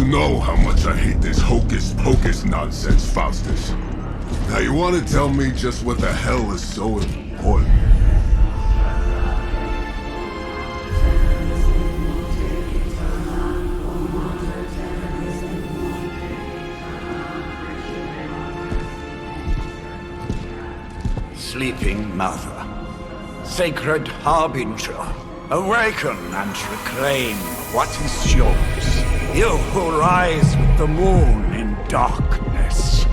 know how much I hate this hocus-pocus nonsense, Faustus. Now you want to tell me just what the hell is so important? Sleeping Mother, sacred harbinger, awaken and reclaim what is yours. You who rise with the moon in darkness,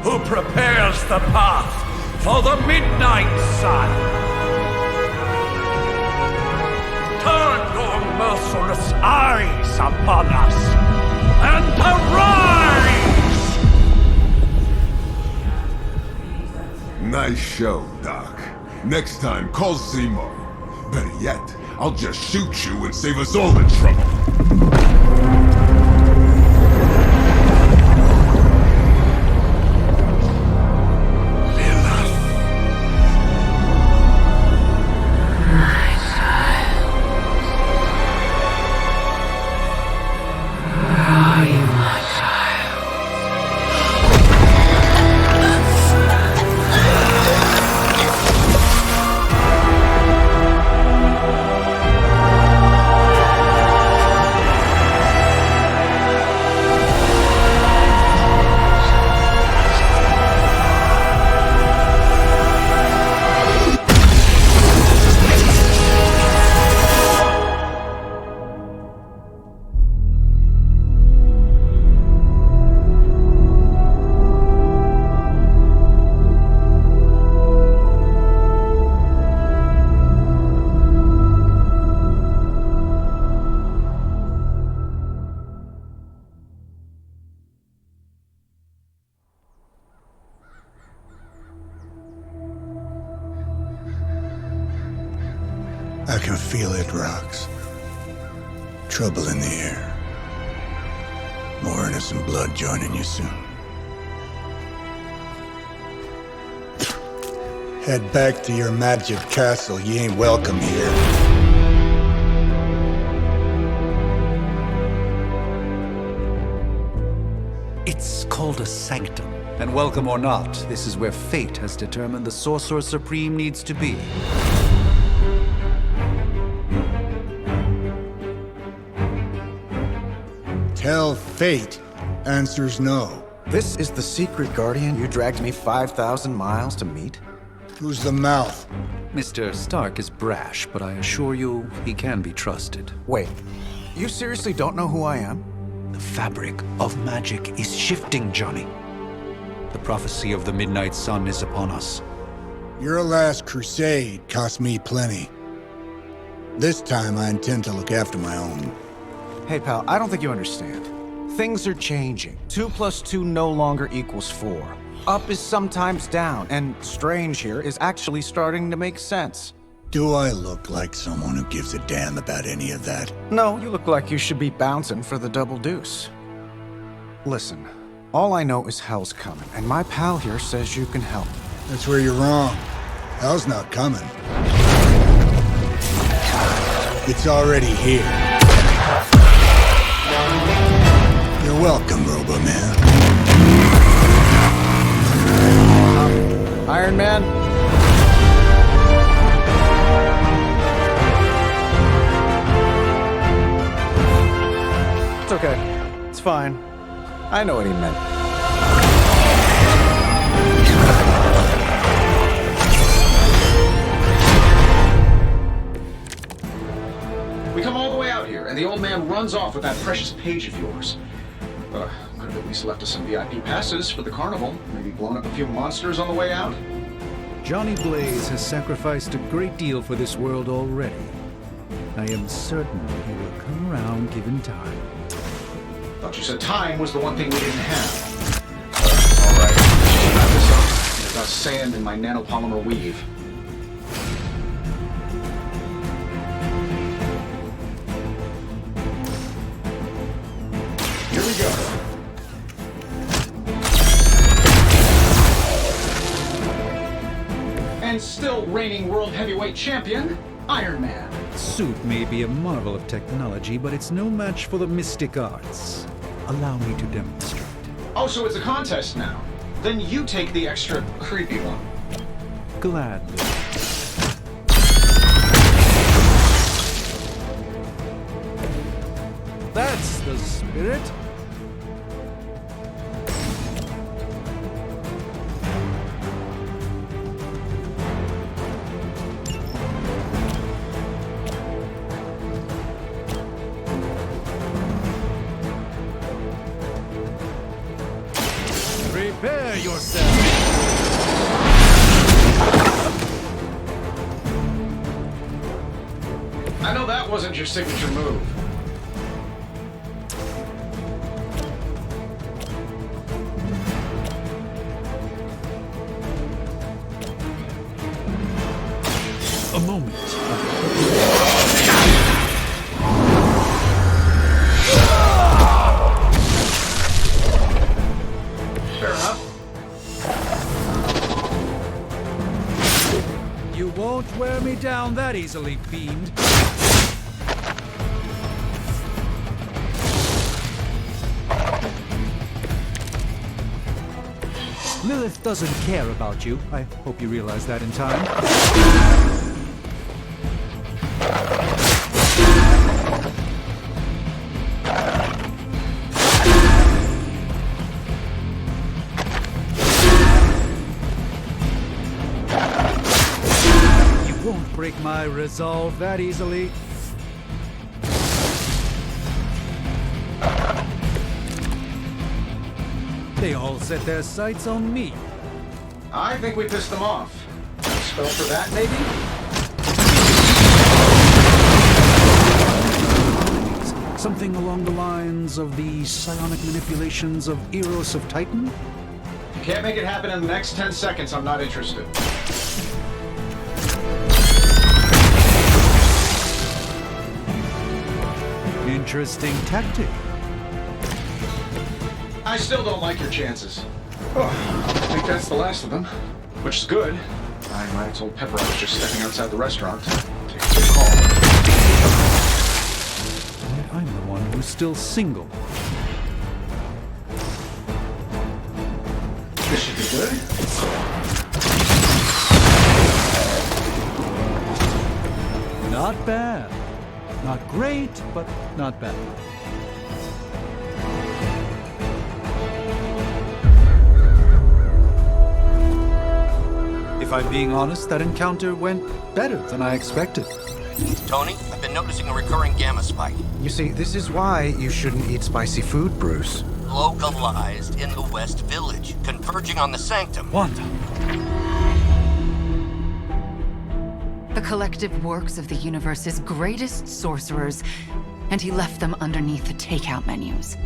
who prepares the path for the midnight sun. Turn your merciless eyes upon us and arise! Nice show, Doc. Next time, call Seymour. Better yet, I'll just shoot you and save us all the trouble. I can feel it, Rox. Trouble in the air. More innocent blood joining you soon. Head back to your magic castle. You ain't welcome here. It's called a sanctum. And welcome or not, this is where fate has determined the Sorcerer Supreme needs to be. Tell fate. Answers no. This is the secret guardian you dragged me 5,000 miles to meet? Who's the mouth? Mr. Stark is brash, but I assure you, he can be trusted. Wait, you seriously don't know who I am? The fabric of magic is shifting, Johnny. The prophecy of the Midnight Sun is upon us. Your last crusade cost me plenty. This time I intend to look after my own. Hey pal, I don't think you understand. Things are changing. 2 + 2 no longer equals 4. Up is sometimes down, and strange here is actually starting to make sense. Do I look like someone who gives a damn about any of that? No, you look like you should be bouncing for the double deuce. Listen, all I know is hell's coming, and my pal here says you can help. That's where you're wrong. Hell's not coming. It's already here. You're welcome, Robo-Man. Iron Man? It's okay. It's fine. I know what he meant. We come all the way out here, and the old man runs off with that precious page of yours. Could have at least left us some VIP passes for the carnival. Maybe blown up a few monsters on the way out. Johnny Blaze has sacrificed a great deal for this world already. I am certain he will come around given time. Thought you said time was the one thing we didn't have. All right. Wrap this up. I've got sand in my nanopolymer weave. Here we go. And still reigning world heavyweight champion, Iron Man. Suit may be a marvel of technology, but it's no match for the mystic arts. allow me to demonstrate. Oh, so it's a contest now. Then you take the extra creepy one. Gladly. That's the spirit. Prepare yourself. I know that wasn't your signature move. A moment. Fair enough. You won't wear me down that easily, fiend. Lilith doesn't care about you. I hope you realize that in time. You won't break my resolve that easily. They all set their sights on me. I think we pissed them off. Spell for that, maybe? Something along the lines of the psionic manipulations of Eros of Titan? Can't make it happen in the next 10 seconds. I'm not interested. Interesting tactic. I still don't like your chances. Oh, I think that's the last of them. Which is good. I might have told Pepper I was just stepping outside the restaurant to take a quick call. I'm the one who's still single. This should be good. Not bad. Not great, but not bad. If I'm being honest, that encounter went better than I expected. Tony, I've been noticing a recurring gamma spike. You see, this is why you shouldn't eat spicy food, Bruce. Localized in the West Village, converging on the Sanctum. Wanda. The collective works of the universe's greatest sorcerers, and he left them underneath the takeout menus.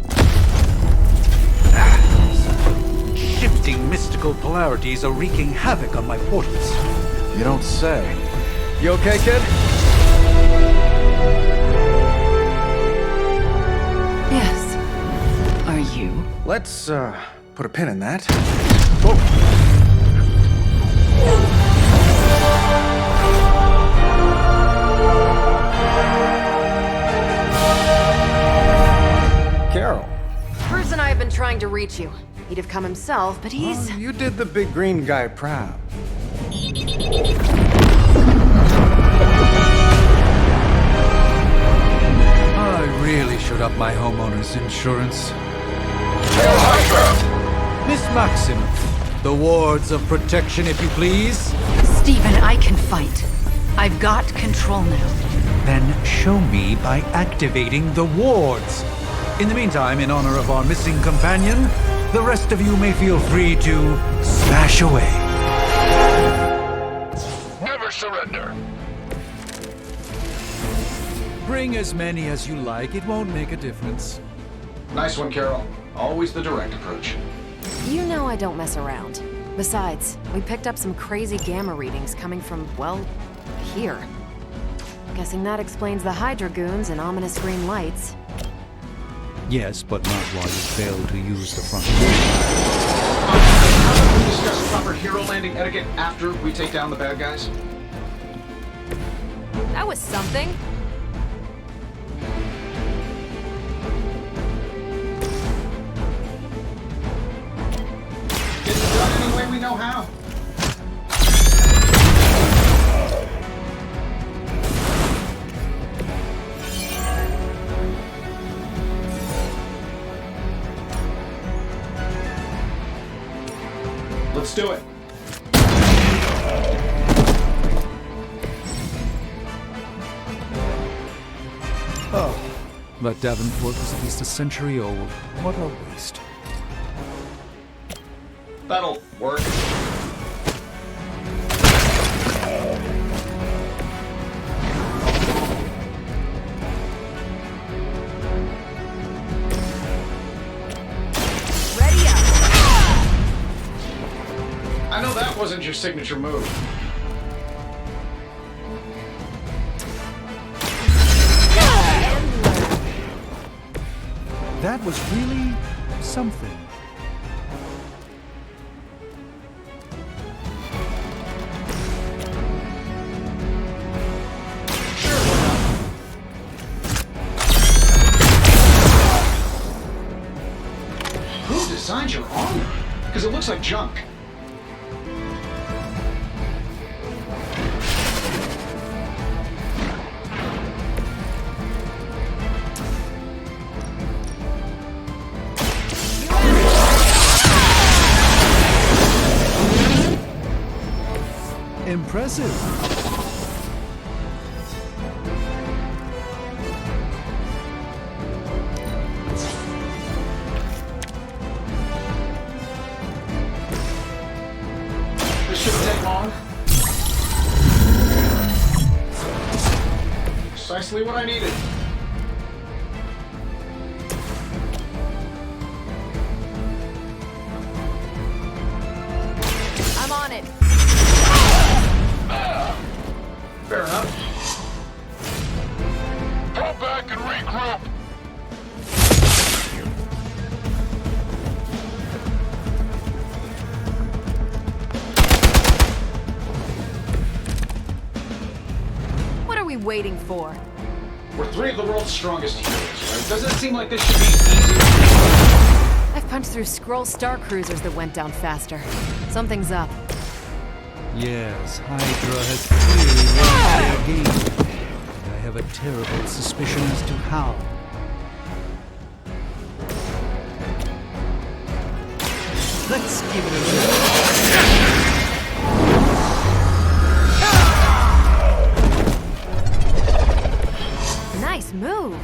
Shifting mystical polarities are wreaking havoc on my portals. You don't say. You okay, kid? Yes. Are you? Let's, put a pin in that. Carol. Bruce and I have been trying to reach you. He'd have come himself, but he's... You did the big green guy proud. I really should up my homeowner's insurance. Miss Maximoff, the wards of protection, if you please. Stephen, I can fight. I've got control now. Then show me by activating the wards. In the meantime, in honor of our missing companion, the rest of you may feel free to smash away. Never surrender. Bring as many as you like. It won't make a difference. Nice one, Carol. Always the direct approach. You know I don't mess around. Besides, we picked up some crazy gamma readings coming from, well, here. Guessing that explains the Hydra goons and ominous green lights. Yes, but not while you fail to use the front How about we discuss proper hero landing etiquette after we take down the bad guys? That was something. how. Let's do it. Oh, that Davenport was at least a century old. What a waste. That'll work. Ready up. I know that wasn't your signature move. That was really something. Who designed your armor? Because it looks like junk. Impressive. This shouldn't take long. Precisely what I needed. I'm on it. Fair enough. Fall back and regroup. What are we waiting for? We're three of the world's strongest heroes, right? Doesn't it seem like this should be easy? I've punched through Skrull star cruisers that went down faster. Something's up. Yes, Hydra has clearly raised their game. I have a terrible suspicion as to how. Let's give it a look. Nice move.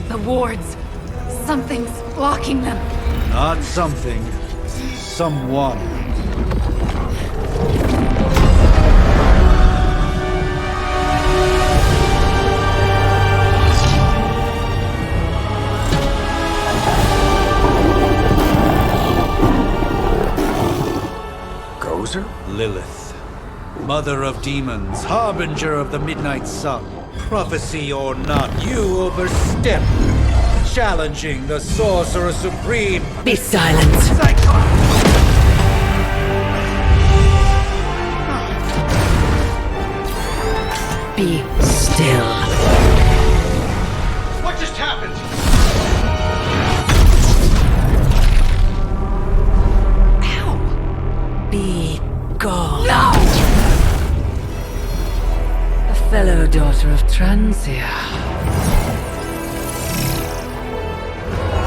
The wards. Something's blocking them. Not something. Someone. Gozer? Lilith. Mother of demons, harbinger of the midnight sun. Prophecy or not, you overstep. Challenging the Sorcerer Supreme. Be silent. Be still. What just happened? Be gone. No! A fellow daughter of Transia.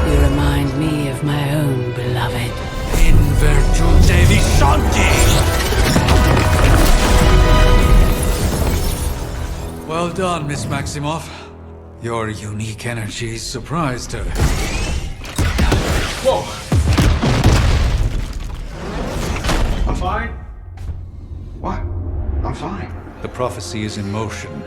You remind me of my own beloved. In virtute vishanti! Well done, Miss Maximoff. Your unique energy surprised her. Whoa! I'm fine. What? I'm fine. The prophecy is in motion.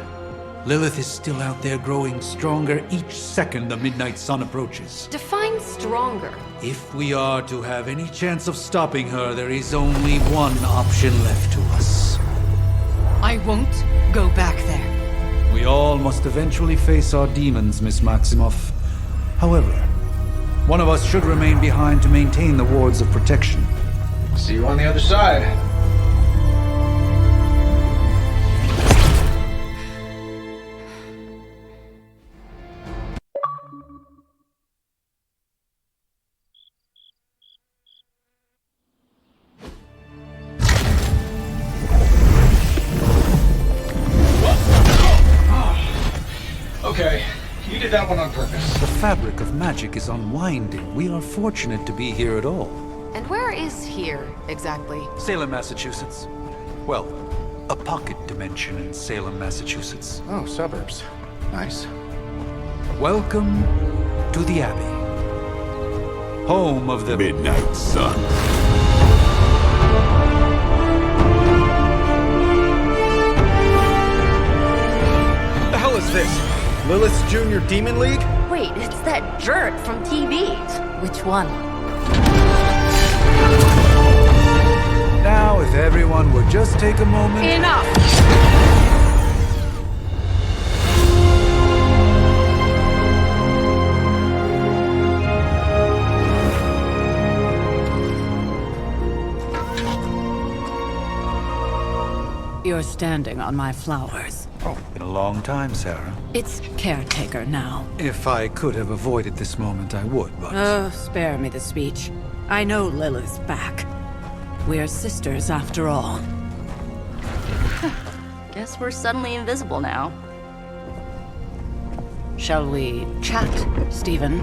Lilith is still out there growing stronger each second the midnight sun approaches. Define stronger. If we are to have any chance of stopping her, there is only one option left to us. I won't go back there. We all must eventually face our demons, Miss Maximoff. However, one of us should remain behind to maintain the wards of protection. See you on the other side. did that one on purpose. The fabric of magic is unwinding. We are fortunate to be here at all. And where is here, exactly? Salem, Massachusetts. Well, a pocket dimension in Salem, Massachusetts. Oh, suburbs. Nice. Welcome to the Abbey. Home of the Midnightsuns. What the hell is this? Lilith's Junior Demon League? Wait, it's that jerk from TV. Which one? Now, if everyone would just take a moment... Enough! You're standing on my flowers. Oh, been a long time, Sarah. It's caretaker now. If I could have avoided this moment, I would, but... Spare me the speech. I know Lilith's back. We're sisters after all. Guess we're suddenly invisible now. Shall we chat, Stephen?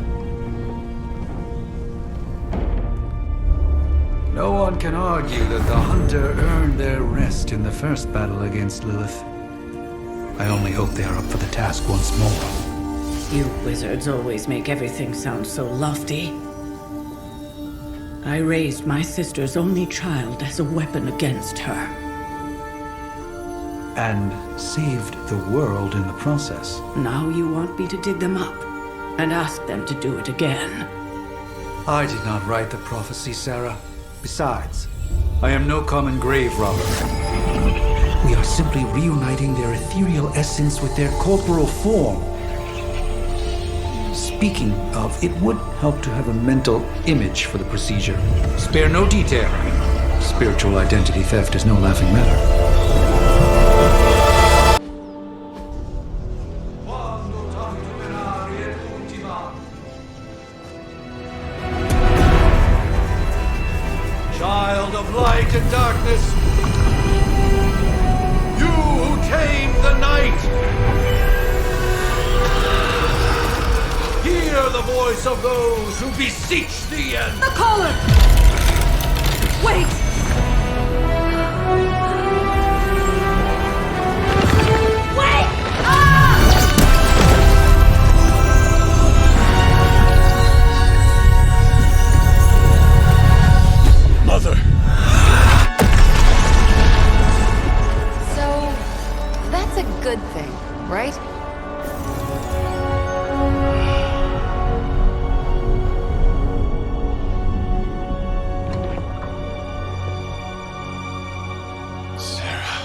No one can argue that the Hunter earned their rest in the first battle against Lilith. I only hope they are up for the task once more. You wizards always make everything sound so lofty. I raised my sister's only child as a weapon against her. And saved the world in the process. Now you want me to dig them up and ask them to do it again. I did not write the prophecy, Sarah. Besides, I am no common grave robber. We are simply reuniting their ethereal essence with their corporal form. Speaking of, it would help to have a mental image for the procedure. Spare no detail. Spiritual identity theft is no laughing matter. Child of light and darkness, you who tame the night, hear the voice of those who beseech thee and... The collar! Wait! Wait! Ah! Mother! So, that's a good thing, right? Sarah.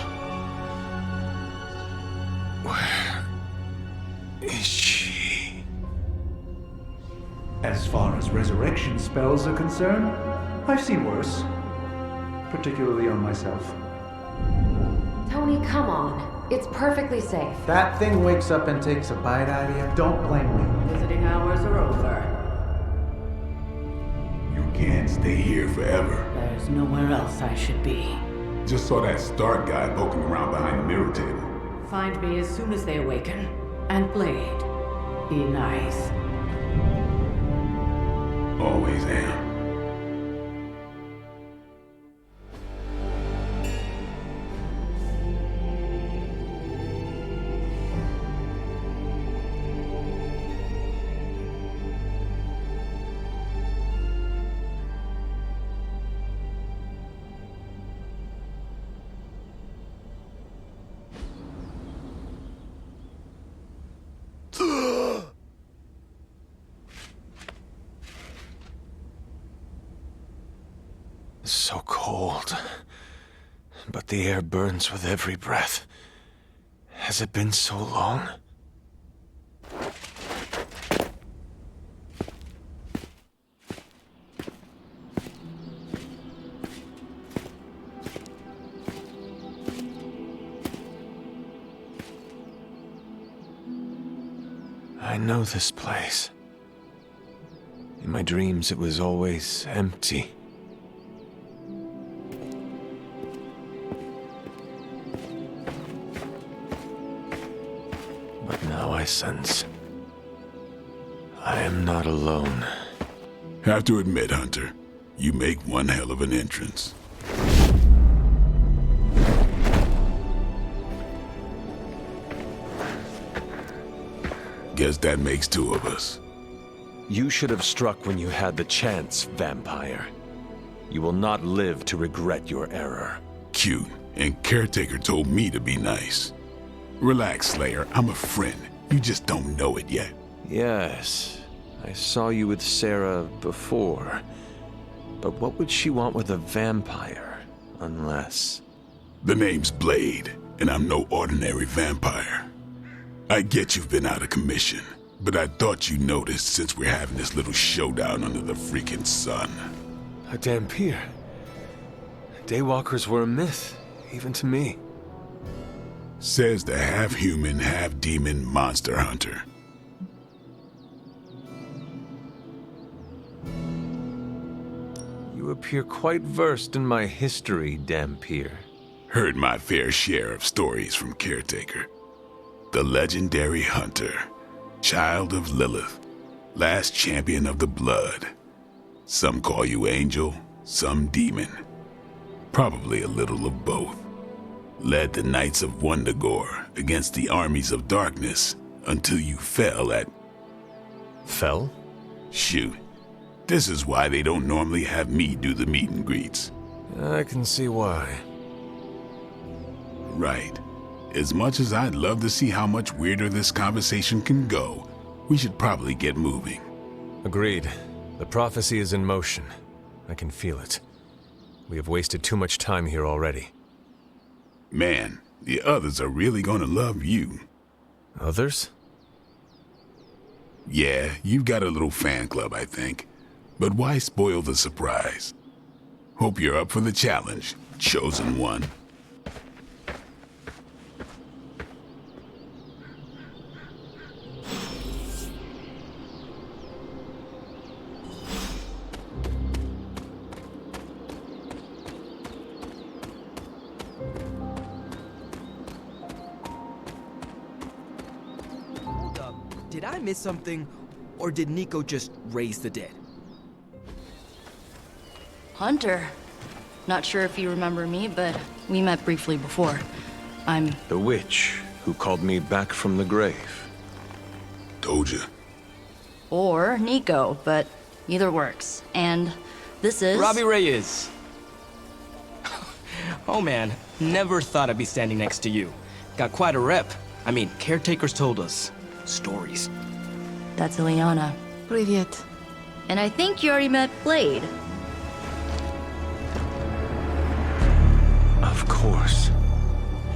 Where is she? As far as resurrection spells are concerned, I've seen worse. Particularly on myself. Tony, come on. It's perfectly safe. That thing wakes up and takes a bite out of you. Don't blame me. Visiting hours are over. You can't stay here forever. There's nowhere else I should be. Just saw that Stark guy poking around behind the mirror table. Find me as soon as they awaken. And Blade, be nice. Always am. So cold. But the air burns with every breath. Has it been so long? I know this place. In my dreams, it was always empty. But now I sense I am not alone. Have to admit, Hunter, you make one hell of an entrance. Guess that makes two of us. You should have struck when you had the chance, vampire. You will not live to regret your error. Cute, and Caretaker told me to be nice. Relax, Slayer, I'm a friend. You just don't know it yet. Yes, I saw you with Sarah before. But what would she want with a vampire, unless... The name's Blade, and I'm no ordinary vampire. I get you've been out of commission, but I thought you noticed since we're having this little showdown under the freaking sun. A Dampier. Daywalkers were a myth, even to me. Says the half-human, half-demon monster hunter. You appear quite versed in my history, Dampier. Heard my fair share of stories from Caretaker. The legendary hunter, child of Lilith, last champion of the blood. Some call you angel, some demon. Probably a little of both. Led the Knights of Wundagore against the armies of darkness until you fell at... Fell? Shoot. This is why they don't normally have me do the meet and greets. I can see why. Right. As much as I'd love to see how much weirder this conversation can go, we should probably get moving. Agreed. The prophecy is in motion. I can feel it. We have wasted too much time here already. Man, the others are really gonna love you. Others? Yeah, you've got a little fan club, I think. But why spoil the surprise? Hope you're up for the challenge, chosen one. Did I miss something, or did Nico just raise the dead? Hunter. Not sure if you remember me, but we met briefly before. I'm... The witch who called me back from the grave. Told ya. Or Nico, but either works. And this is... Robbie Reyes. Oh man, never thought I'd be standing next to you. Got quite a rep. I mean, caretakers told us stories. That's Ileana. Привет. And I think you already met Blade. Of course.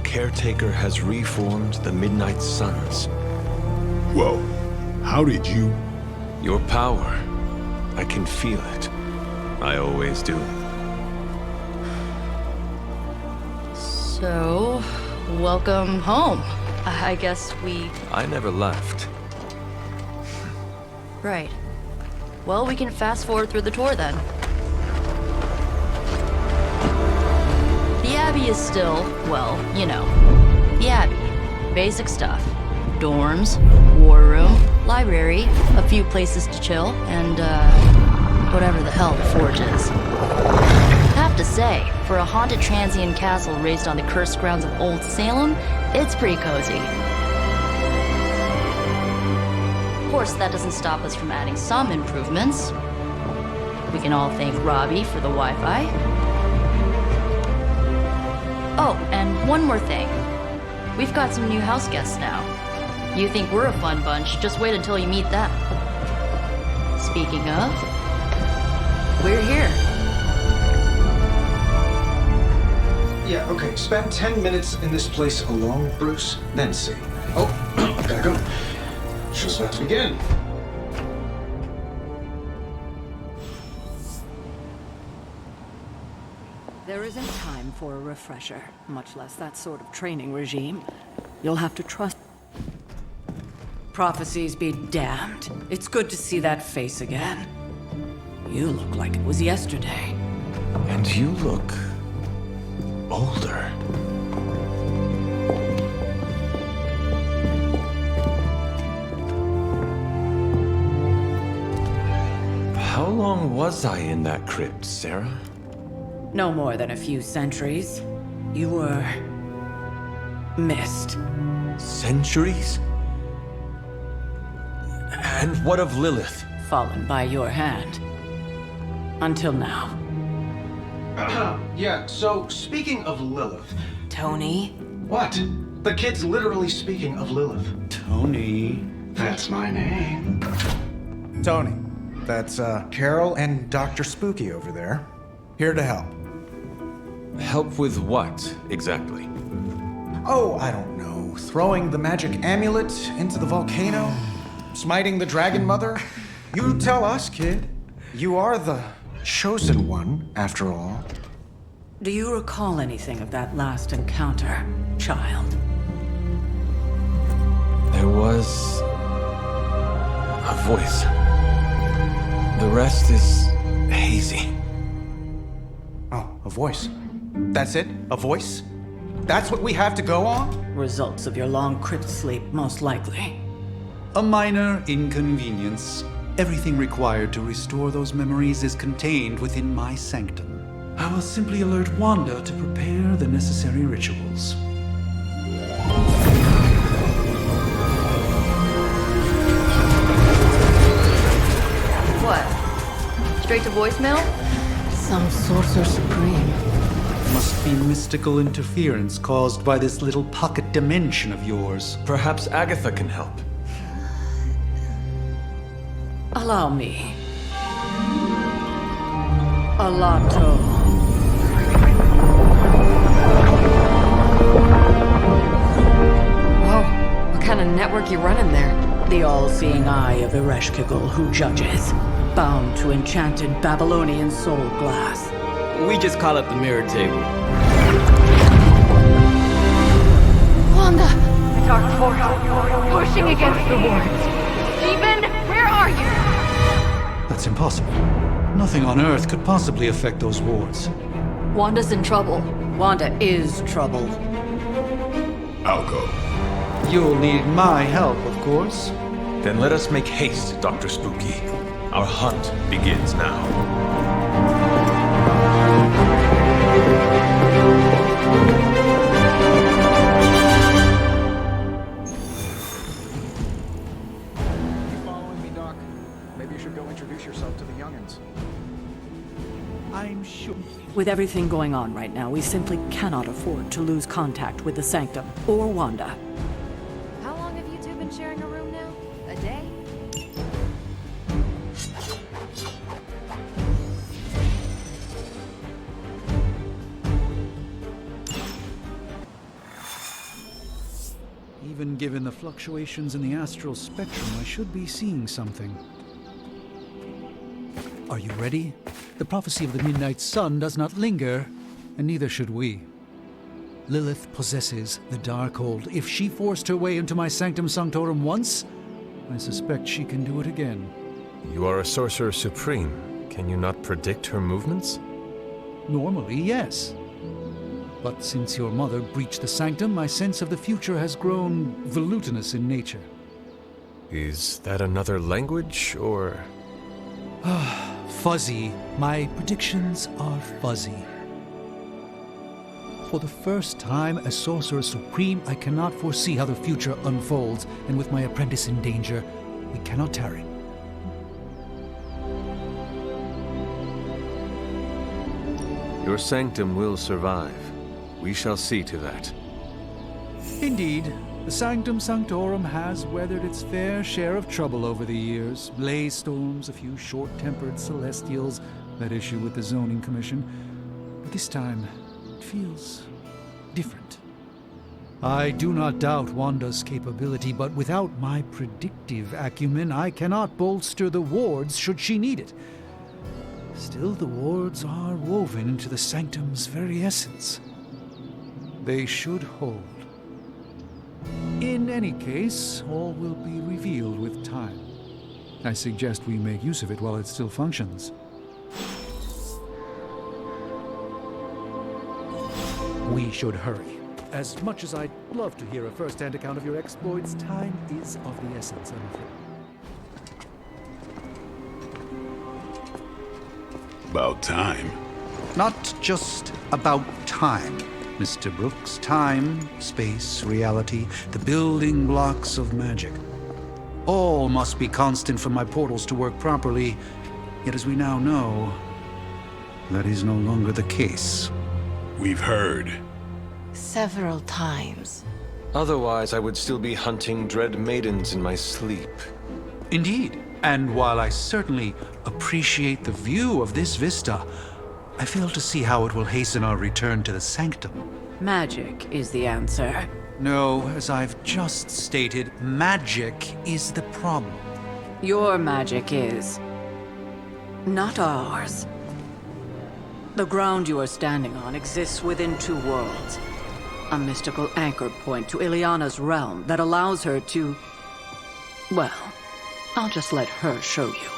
Caretaker has reformed the Midnightsuns. Whoa, how did you... Your power. I can feel it. I always do. So, welcome home. I guess we... I never left. Right. Well, we can fast forward through the tour then. The Abbey is still, well, you know, the Abbey. Basic stuff. Dorms, war room, library, a few places to chill, and, whatever the hell the Forge is. Have to say, for a haunted transient castle raised on the cursed grounds of Old Salem, it's pretty cozy. Of course, that doesn't stop us from adding some improvements. We can all thank Robbie for the Wi-Fi. Oh, and one more thing. We've got some new house guests now. You think we're a fun bunch, just wait until you meet them. Speaking of, we're here. Yeah, okay. Spend 10 minutes in this place alone, Bruce, then see. Oh, gotta go. Show's about to begin. There isn't time for a refresher, much less that sort of training regime. You'll have to trust... Prophecies be damned. It's good to see that face again. You look like it was yesterday. And you look... older. long was I in that crypt, Sarah? No more than a few centuries. You were... missed. Centuries? And what of Lilith? Fallen by your hand. Until now. Yeah, so speaking of Lilith... Tony? What? The kid's literally speaking of Lilith. Tony. That's my name. Tony. That's, Carol and Dr. Spooky over there. Here to help. Help with what, exactly? Oh, I don't know. Throwing the magic amulet into the volcano? Smiting the Dragon Mother? You tell us, kid. You are the chosen one, after all. Do you recall anything of that last encounter, child? There was... a voice. The rest is hazy. Oh, a voice. That's it? A voice? That's what we have to go on? Results of your long crypt sleep, most likely. A minor inconvenience. Everything required to restore those memories is contained within my sanctum. I will simply alert Wanda to prepare the necessary rituals. What? Straight to voicemail? Some sorcerer supreme. Must be mystical interference caused by this little pocket dimension of yours. Perhaps Agatha can help. Allow me. Alato. Whoa, what kind of network you running there? The all-seeing eye of Ereshkigal who judges, bound to enchanted Babylonian soul glass. We just call it the mirror table. Wanda! The dark force, pushing against the wards. Steven, where are you? That's impossible. Nothing on Earth could possibly affect those wards. Wanda's in trouble. Wanda is trouble. I'll go. You'll need my help, of course. Then let us make haste, Dr. Spooky. Our hunt begins now. I'm sure. With everything going on right now, we simply cannot afford to lose contact with the Sanctum or Wanda. How long have you two been sharing a room now? A day? Even given the fluctuations in the astral spectrum, I should be seeing something. Are you ready? The prophecy of the Midnight Sun does not linger, and neither should we. Lilith possesses the Darkhold. If she forced her way into my Sanctum Sanctorum once, I suspect she can do it again. You are a Sorcerer Supreme. Can you not predict her movements? Normally, yes. But since your mother breached the Sanctum, my sense of the future has grown volutinous in nature. Is that another language, or...? Fuzzy. My predictions are fuzzy. For the first time as Sorcerer Supreme, I cannot foresee how the future unfolds, and with my apprentice in danger, we cannot tarry. Your sanctum will survive. We shall see to that. Indeed, the Sanctum Sanctorum has weathered its fair share of trouble over the years. Blaze storms, a few short-tempered celestials, that issue with the Zoning Commission. But this time, it feels different. I do not doubt Wanda's capability, but without my predictive acumen, I cannot bolster the wards should she need it. Still, the wards are woven into the Sanctum's very essence. They should hold. In any case, all will be revealed with time. I suggest we make use of it while it still functions. We should hurry. As much as I'd love to hear a first-hand account of your exploits, time is of the essence, I'm afraid. About time. Not just about time, Mr. Brooks. Time, space, reality, the building blocks of magic. All must be constant for my portals to work properly. Yet as we now know, that is no longer the case. We've heard. Several times. Otherwise, I would still be hunting dread maidens in my sleep. Indeed. And while I certainly appreciate the view of this vista, I fail to see how it will hasten our return to the sanctum. Magic is the answer. No, as I've just stated, magic is the problem. Your magic is not ours. The ground you are standing on exists within two worlds. A mystical anchor point to Ileana's realm that allows her to... Well, I'll just let her show you.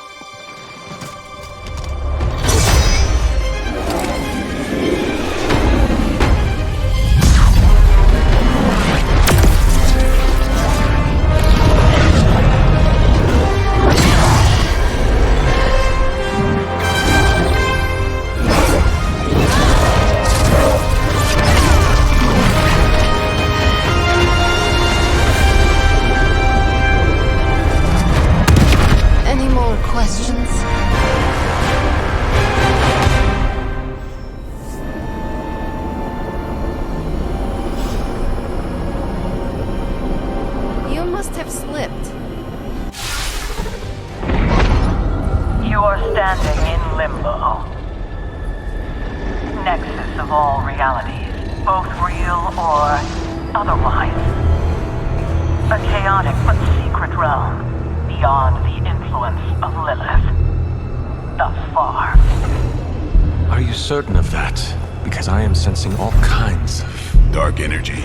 Certain of that, because I am sensing all kinds of... dark energy.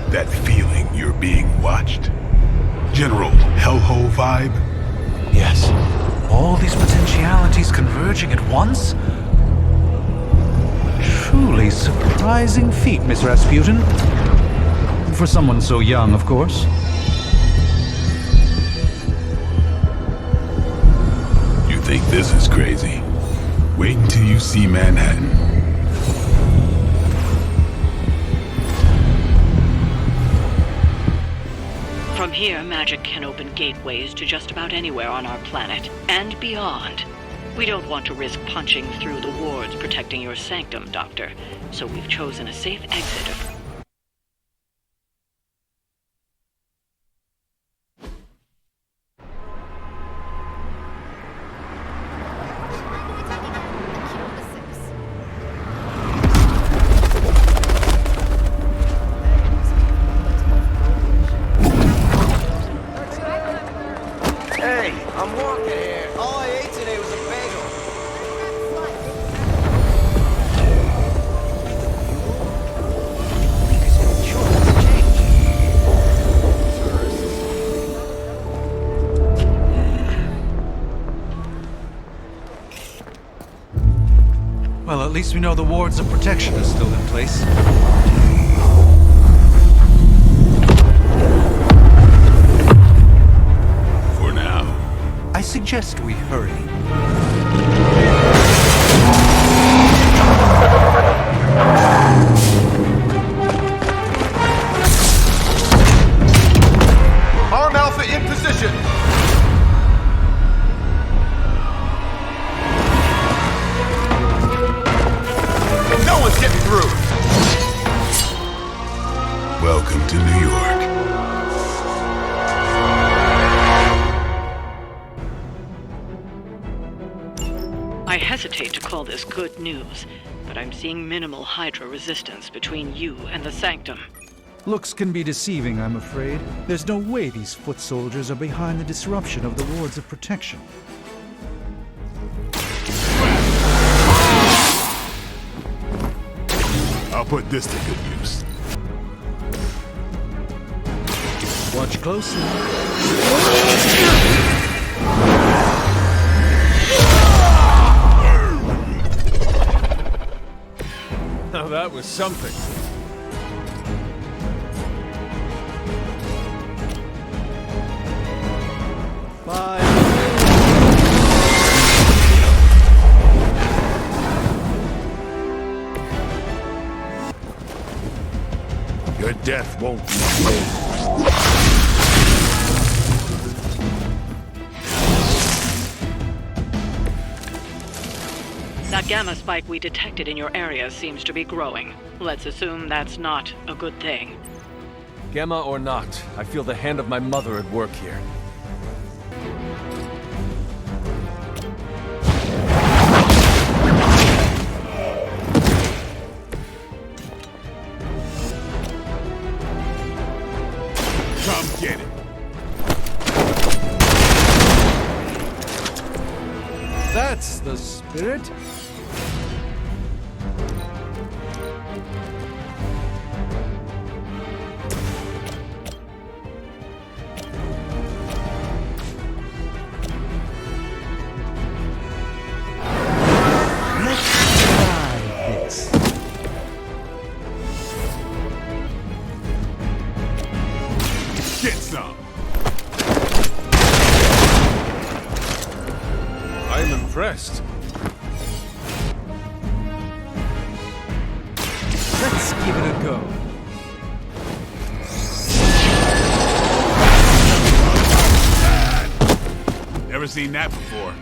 That feeling you're being watched. General hellhole vibe? Yes. All these potentialities converging at once? Truly surprising feat, Miss Rasputin. For someone so young, of course. You think this is crazy? Wait until you see Manhattan. From here, magic can open gateways to just about anywhere on our planet, and beyond. We don't want to risk punching through the wards protecting your sanctum, Doctor, so we've chosen a safe exit. Well, at least we know the wards of protection are still in place. For now. I suggest we hurry. Arm Alpha in position! No one's getting through! Welcome to New York. I hesitate to call this good news, but I'm seeing minimal Hydra resistance between you and the Sanctum. Looks can be deceiving, I'm afraid. There's no way these foot soldiers are behind the disruption of the wards of protection. I'll put this to good use. Watch closely. Now that was something. Bye. Death won't be saved. That gamma spike we detected in your area seems to be growing. Let's assume that's not a good thing. Gamma or not, I feel the hand of my mother at work here. Come get it. That's the spirit. Get some. I'm impressed. Let's give it a go. Never seen that before.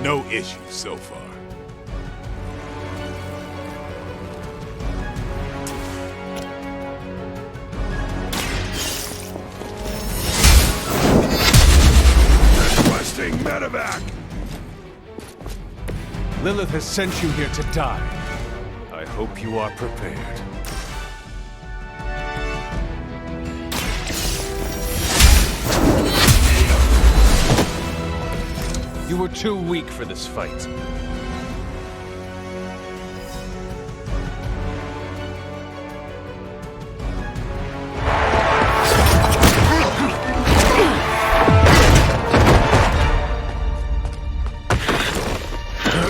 No issues so far. Requesting medevac! Lilith has sent you here to die. I hope you are prepared. You were too weak for this fight.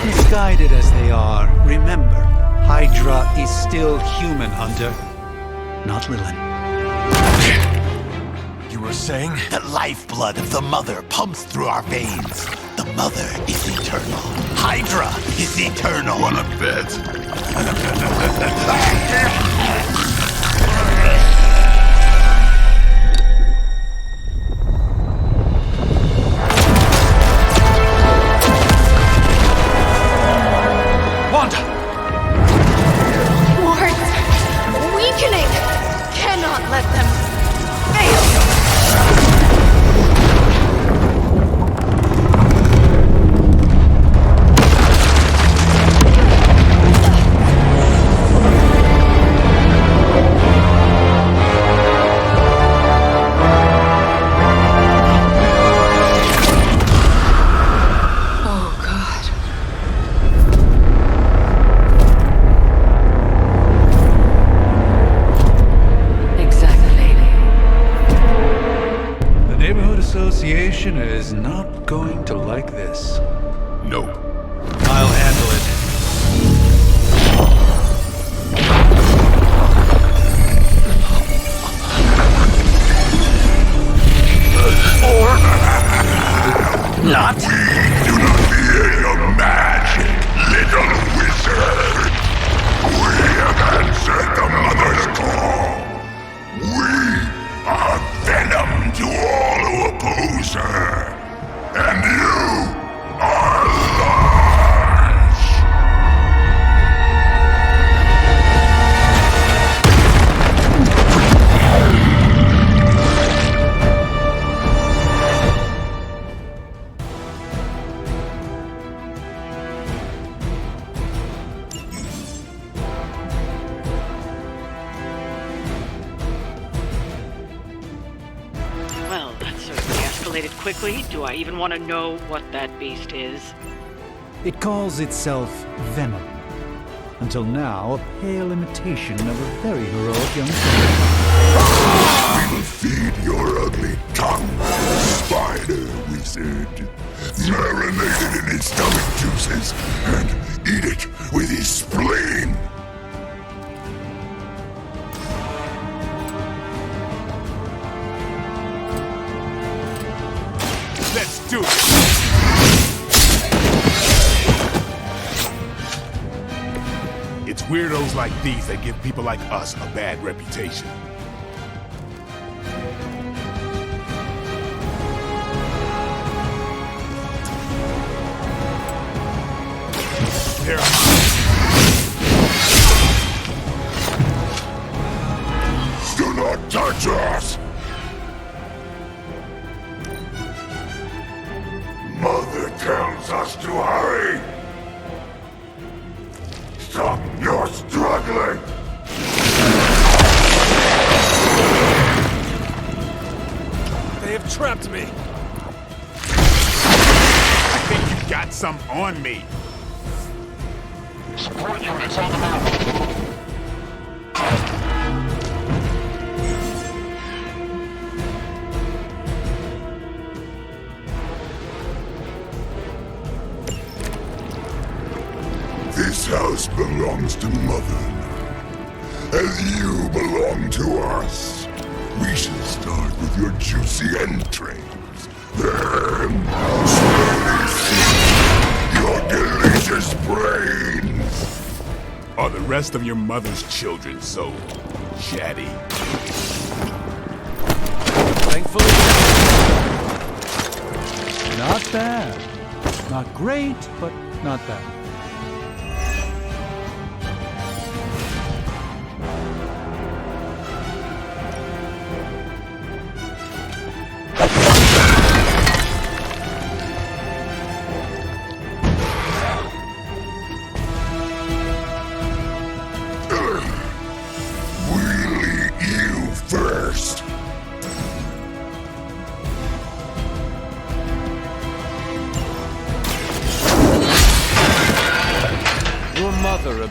Misguided as they are, remember, Hydra is still human, Hunter. Not Lilith. You were saying? The lifeblood of the Mother pumps through our veins. The Mother is eternal. Hydra is eternal. Wanna bet? Wanda! Wards! Weakening! Cannot let them fail! Association is not going to like this. Nope. I'll handle it. Or not. We do not fear your magic, little wizard. We have answered the Mother's call. We are venom to all who oppose her. And you are large. Well, that certainly escalated quickly. Do I even want to know what that beast is? It calls itself Venom. Until now, a pale imitation of a very heroic young We will feed your ugly tongue, spider wizard. Marinate it in his stomach juices and eat it with his spleen. Let's do it. It's weirdos like these that give people like us a bad reputation. They're do not touch us! Mother tells us to hurry! Stop your struggling! They have trapped me! I think you got some on me! Support units on the move! This house belongs to Mother, as you belong to us. We should start with your juicy entrails, then slowly feed your delicious brains. Are the rest of your mother's children so chatty? Thankfully, Not bad. Not great, but not bad.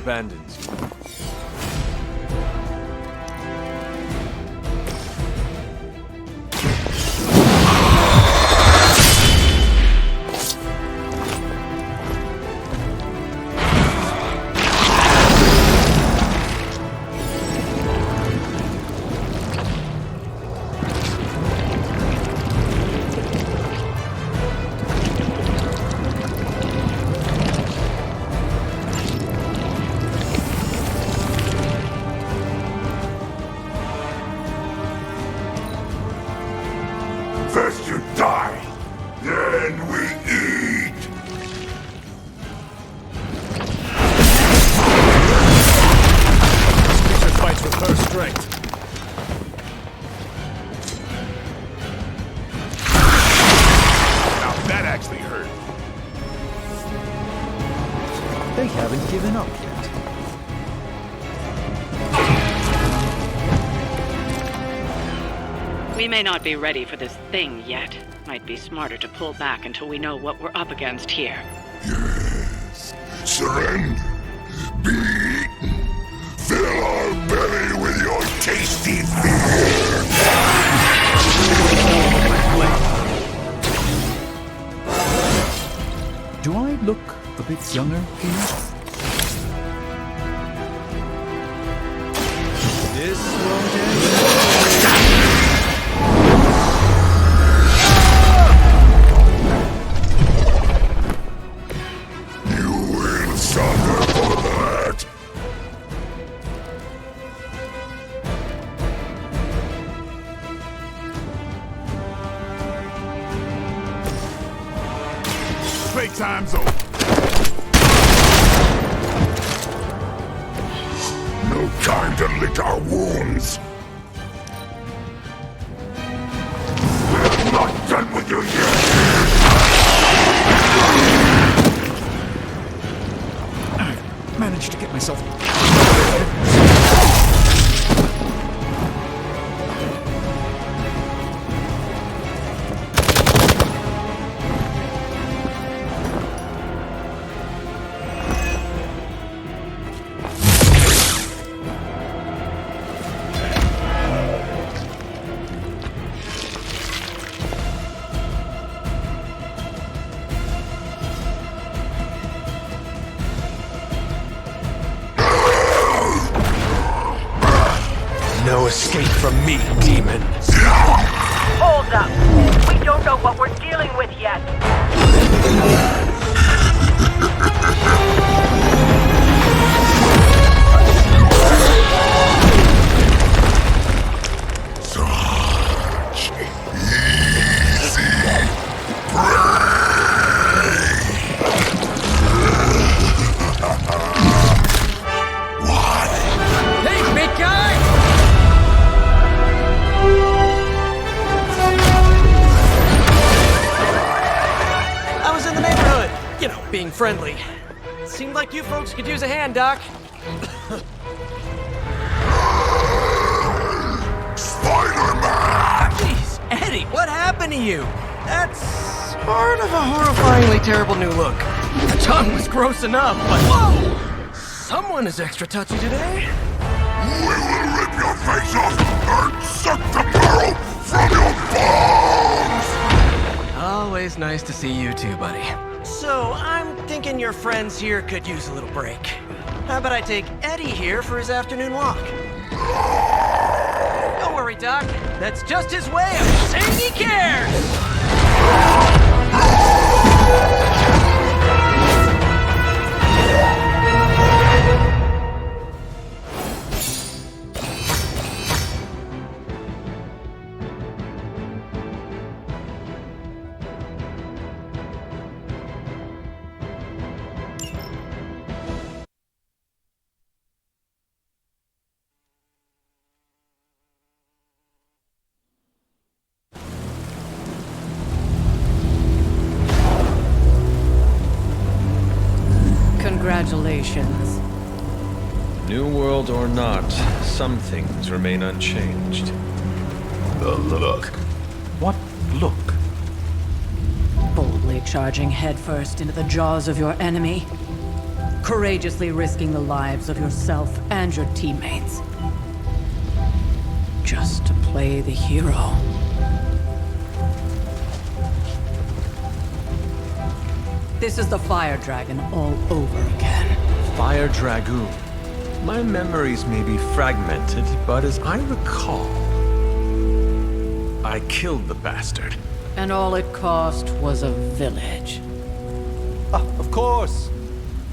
Abandons you. First you die, then we eat! this creature fights with her strength. Now that actually hurt. They haven't given up yet. We may not be ready for this thing yet. Might be smarter to pull back until we know what we're up against here. Yes. Surrender. Be eaten. Fill our belly with your tasty fear. Do I look a bit younger here? This won't end. Playtime's over. No time to lick our wounds. We're not done with you yet. I managed to get myself... no escape from me, demon. Hold up. We don't know what we're dealing with yet. Hey, big guy! I was in the neighborhood. You know, being friendly. Seemed like you folks could use a hand, Doc. Spider-Man! Jeez, Eddie, what happened to you? That's sort of a horrifyingly terrible new look. The tongue was gross enough, but whoa! Someone is extra touchy today. We will rip your face off and suck the marrow from your bones! Always nice to see you too, buddy. So, I'm thinking your friends here could use a little break. How about I take Eddie here for his afternoon walk? Don't worry, Doc. That's just his way of saying he cares! Congratulations. New world or not, some things remain unchanged. The look. What look? Boldly charging headfirst into the jaws of your enemy. Courageously risking the lives of yourself and your teammates. Just to play the hero. This is the Fire Dragon all over again. Fire Dragoon. My memories may be fragmented, but as I recall, I killed the bastard. And all it cost was a village. Of course.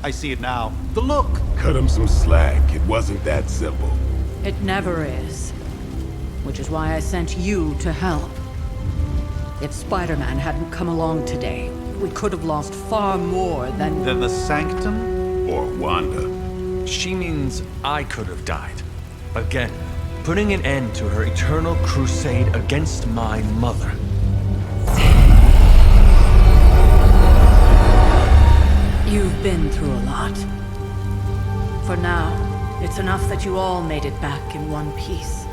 I see it now. The look. Cut him some slack. It wasn't that simple. It never is. Which is why I sent you to help. If Spider-Man hadn't come along today, we could have lost far more than the Sanctum? Or Wanda. She means I could have died. Again, putting an end to her eternal crusade against my mother. You've been through a lot. For now, it's enough that you all made it back in one piece.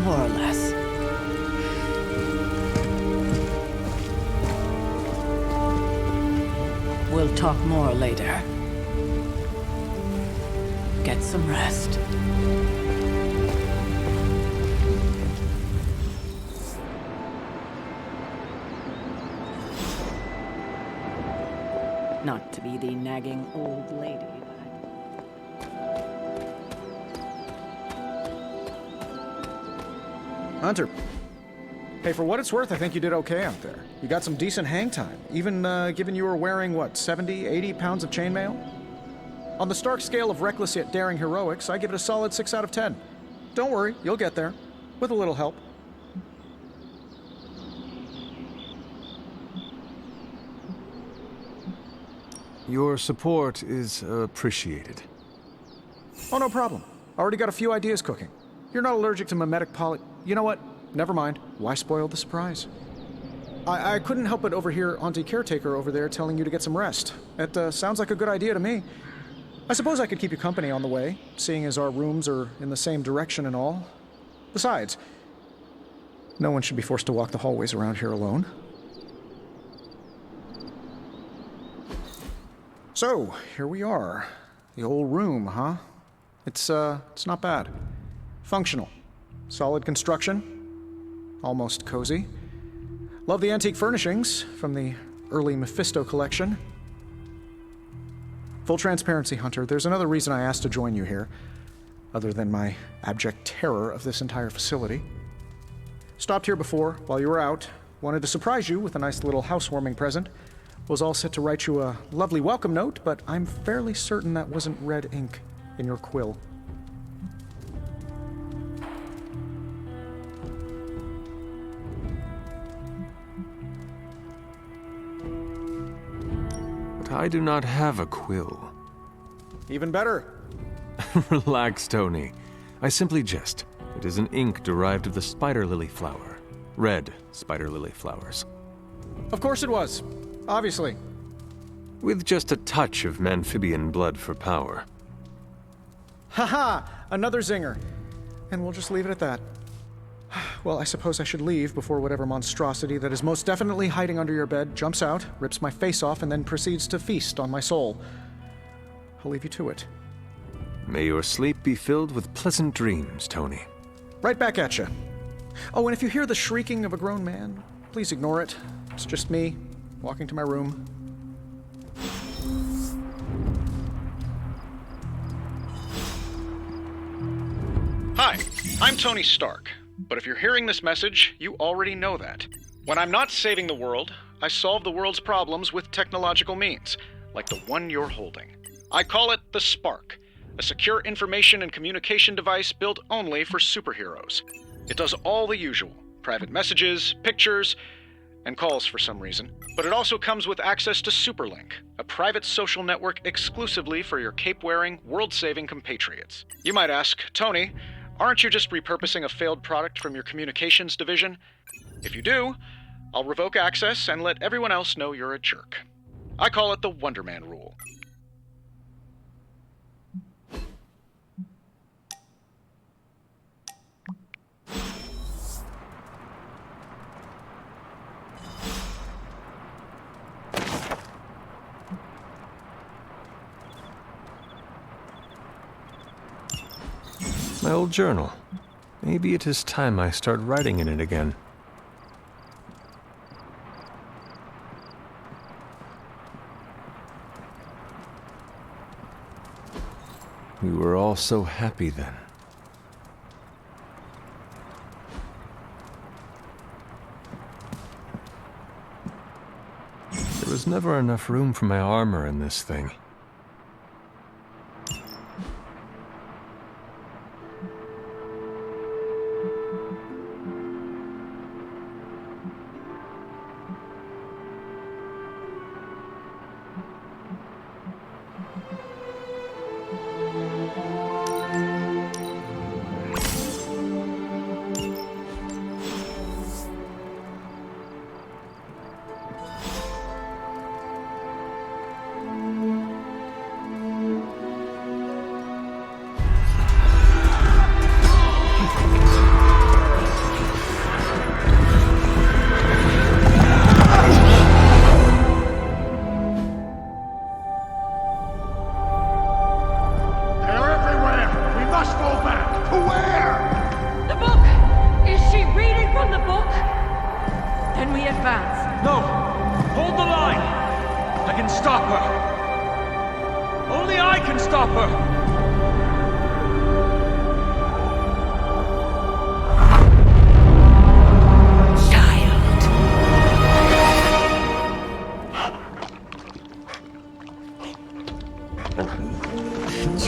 More or less. We'll talk more later. Get some rest. Not to be the nagging old lady, Hunter. Hey, for what it's worth, I think you did okay out there. You got some decent hang time, even given you were wearing, what, 70, 80 pounds of chainmail? On the Stark scale of reckless yet daring heroics, I give it a solid 6 out of 10. Don't worry, you'll get there. With a little help. Your support is appreciated. Oh, no problem. Already got a few ideas cooking. You're not allergic to mimetic You know what? Never mind. Why spoil the surprise? I couldn't help but overhear Auntie Caretaker over there telling you to get some rest. It sounds like a good idea to me. I suppose I could keep you company on the way, seeing as our rooms are in the same direction and all. Besides, no one should be forced to walk the hallways around here alone. So, here we are. The old room, huh? It's not bad. Functional. Solid construction. Almost cozy. Love the antique furnishings from the early Mephisto collection. Full transparency, Hunter, there's another reason I asked to join you here. other than my abject terror of this entire facility. Stopped here before, while you were out. Wanted to surprise you with a nice little housewarming present. Was all set to write you a lovely welcome note, but I'm fairly certain that wasn't red ink in your quill. But I do not have a quill. Even better. Relax, Tony. I simply jest. It is an ink derived of the spider lily flower. Red spider lily flowers. Of course it was. Obviously. With just a touch of amphibian blood for power. Haha! Another zinger. And we'll just leave it at that. Well, I suppose I should leave before whatever monstrosity that is most definitely hiding under your bed jumps out, rips my face off, and then proceeds to feast on my soul. I'll leave you to it. May your sleep be filled with pleasant dreams, Tony. Right back at you. Oh, and if you hear the shrieking of a grown man, please ignore it. It's just me, walking to my room. Hi, I'm Tony Stark, but if you're hearing this message, you already know that. When I'm not saving the world, I solve the world's problems with technological means, like the one you're holding. I call it the Spark, a secure information and communication device built only for superheroes. It does all the usual, private messages, pictures, and calls for some reason. But it also comes with access to Superlink, a private social network exclusively for your cape-wearing, world-saving compatriots. You might ask, Tony, aren't you just repurposing a failed product from your communications division? If you do, I'll revoke access and let everyone else know you're a jerk. I call it the Wonder Man rule. My old journal. Maybe it is time I start writing in it again. We were all so happy then. There was never enough room for my armor in this thing.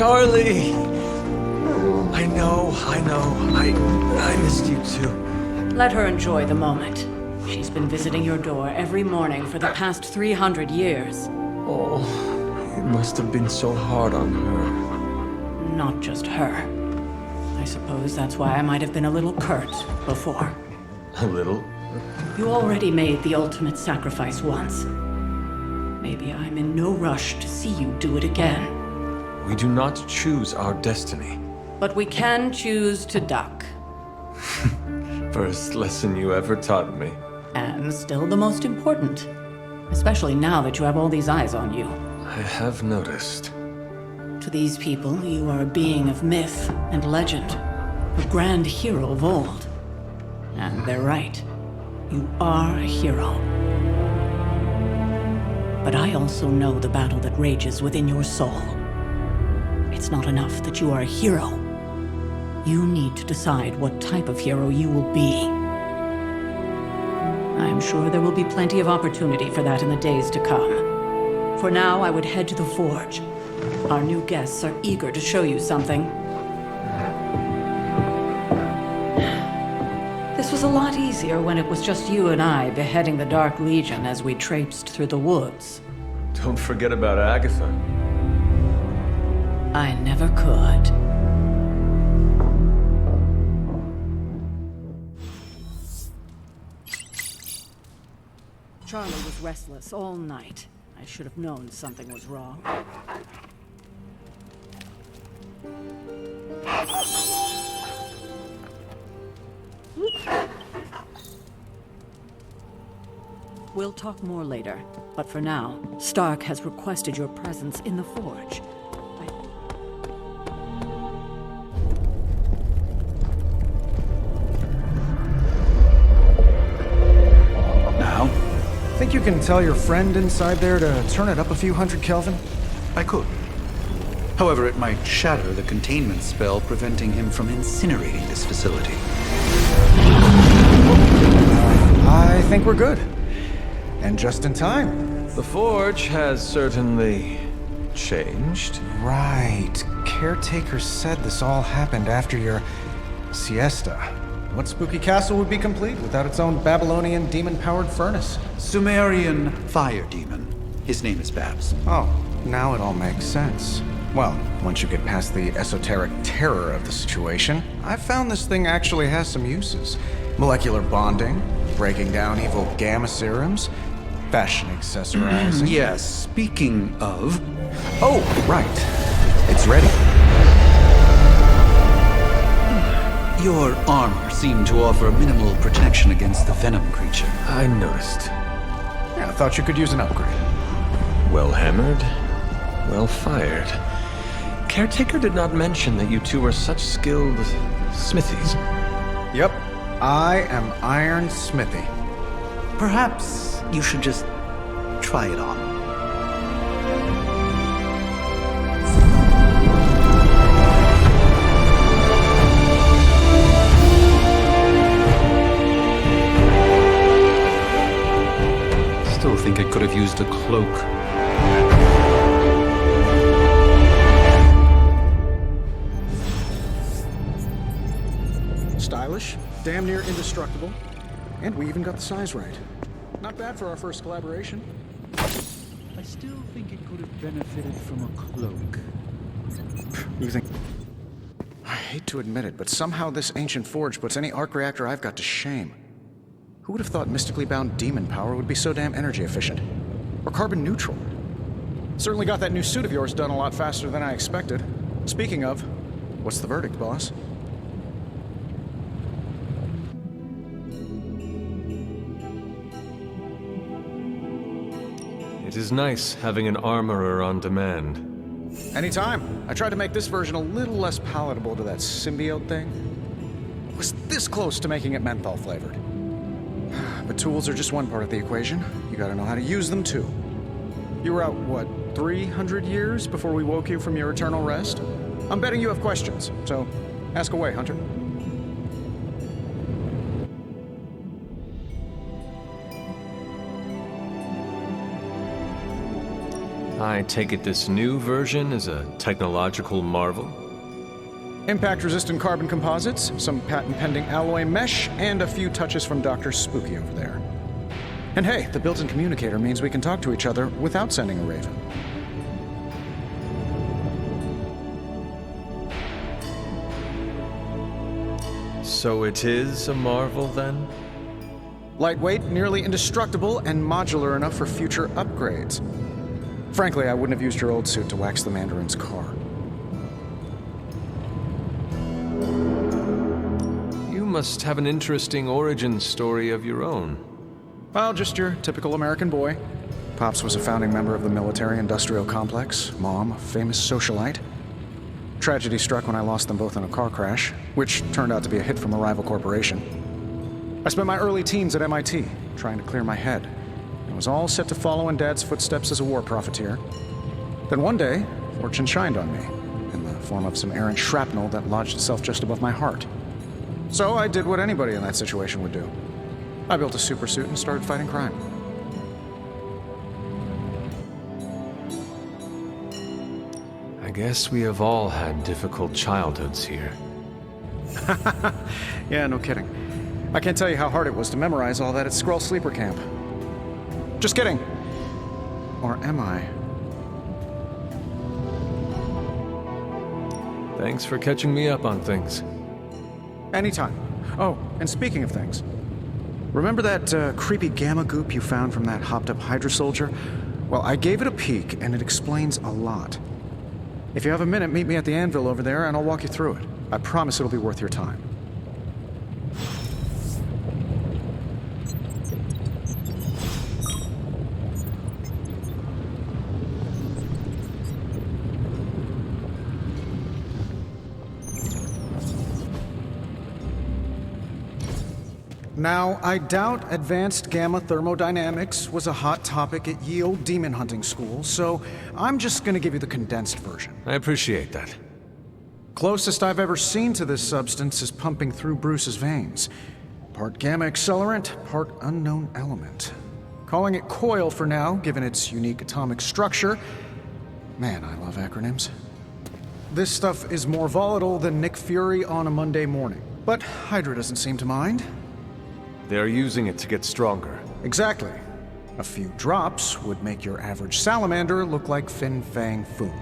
Charlie! I missed you too. Let her enjoy the moment. She's been visiting your door every morning for the past 300 years. Oh, it must have been so hard on her. Not just her. I suppose that's why I might have been a little curt before. A little? You already made the ultimate sacrifice once. Maybe I'm in no rush to see you do it again. We do not choose our destiny. But we can choose to duck. First lesson you ever taught me. And still the most important. Especially now that you have all these eyes on you. I have noticed. To these people, you are a being of myth and legend. A grand hero of old. And they're right. You are a hero. But I also know the battle that rages within your soul. It's not enough that you are a hero. You need to decide what type of hero you will be. I am sure there will be plenty of opportunity for that in the days to come. For now, I would head to the Forge. Our new guests are eager to show you something. This was a lot easier when it was just you and I beheading the Dark Legion as we traipsed through the woods. Don't forget about Agatha. I never could. Charlie was restless all night. I should have known something was wrong. We'll talk more later, but for now, Stark has requested your presence in the Forge. Now? Think you can tell your friend inside there to turn it up a few hundred Kelvin? I could. However, it might shatter the containment spell preventing him from incinerating this facility. I think we're good. And just in time. The Forge has certainly changed. Right. Caretaker said this all happened after your siesta. What spooky castle would be complete without its own Babylonian demon-powered furnace? Sumerian fire demon. His name is Babs. Oh, now it all makes sense. Well, once you get past the esoteric terror of the situation, I've found this thing actually has some uses. Molecular bonding, breaking down evil gamma serums, fashion accessorizing. Yes, speaking of... Oh, right. It's ready. Your armor seemed to offer minimal protection against the venom creature. I noticed. Yeah, I thought you could use an upgrade. Well hammered, well fired. Caretaker did not mention that you two were such skilled smithies. Yep, I am Iron Smithy. Perhaps you should just try it on. Still think it could have used a cloak. Stylish, damn near indestructible, and we even got the size right. Not bad for our first collaboration. I still think it could have benefited from a cloak. You think? I hate to admit it, but somehow this ancient forge puts any arc reactor I've got to shame. Who would have thought mystically bound demon power would be so damn energy efficient? Or carbon neutral? Certainly got that new suit of yours done a lot faster than I expected. Speaking of, what's the verdict, boss? It is nice having an armorer on demand. Anytime. I tried to make this version a little less palatable to that symbiote thing. It was this close to making it menthol flavored. But tools are just one part of the equation. You gotta know how to use them too. You were out, what, 300 years before we woke you from your eternal rest? I'm betting you have questions, so ask away, Hunter. I take it this new version is a technological marvel? Impact-resistant carbon composites, some patent-pending alloy mesh, and a few touches from Dr. Spooky over there. And hey, the built-in communicator means we can talk to each other without sending a raven. So it is a marvel, then? Lightweight, nearly indestructible, and modular enough for future upgrades. Frankly, I wouldn't have used your old suit to wax the Mandarin's car. You must have an interesting origin story of your own. Well, just your typical American boy. Pops was a founding member of the military-industrial complex. Mom, a famous socialite. Tragedy struck when I lost them both in a car crash, which turned out to be a hit from a rival corporation. I spent my early teens at MIT, trying to clear my head. I was all set to follow in Dad's footsteps as a war profiteer. Then one day, fortune shined on me, and the form of some errant shrapnel that lodged itself just above my heart. So I did what anybody in that situation would do. I built a super suit and started fighting crime. I guess we have all had difficult childhoods here. Yeah, no kidding. I can't tell you how hard it was to memorize all that at Skrull Sleeper Camp. Just kidding. Or am I? Thanks for catching me up on things. Anytime. Oh, and speaking of things, remember that creepy gamma goop you found from that hopped-up Hydra soldier? Well, I gave it a peek, and it explains a lot. If you have a minute, meet me at the anvil over there, and I'll walk you through it. I promise it'll be worth your time. Now, I doubt advanced gamma thermodynamics was a hot topic at ye old demon hunting school, so I'm just gonna give you the condensed version. I appreciate that. Closest I've ever seen to this substance is pumping through Bruce's veins. Part gamma accelerant, part unknown element. Calling it coil for now, given its unique atomic structure. Man, I love acronyms. This stuff is more volatile than Nick Fury on a Monday morning, but Hydra doesn't seem to mind. They're using it to get stronger. Exactly. A few drops would make your average salamander look like Fin Fang Foom.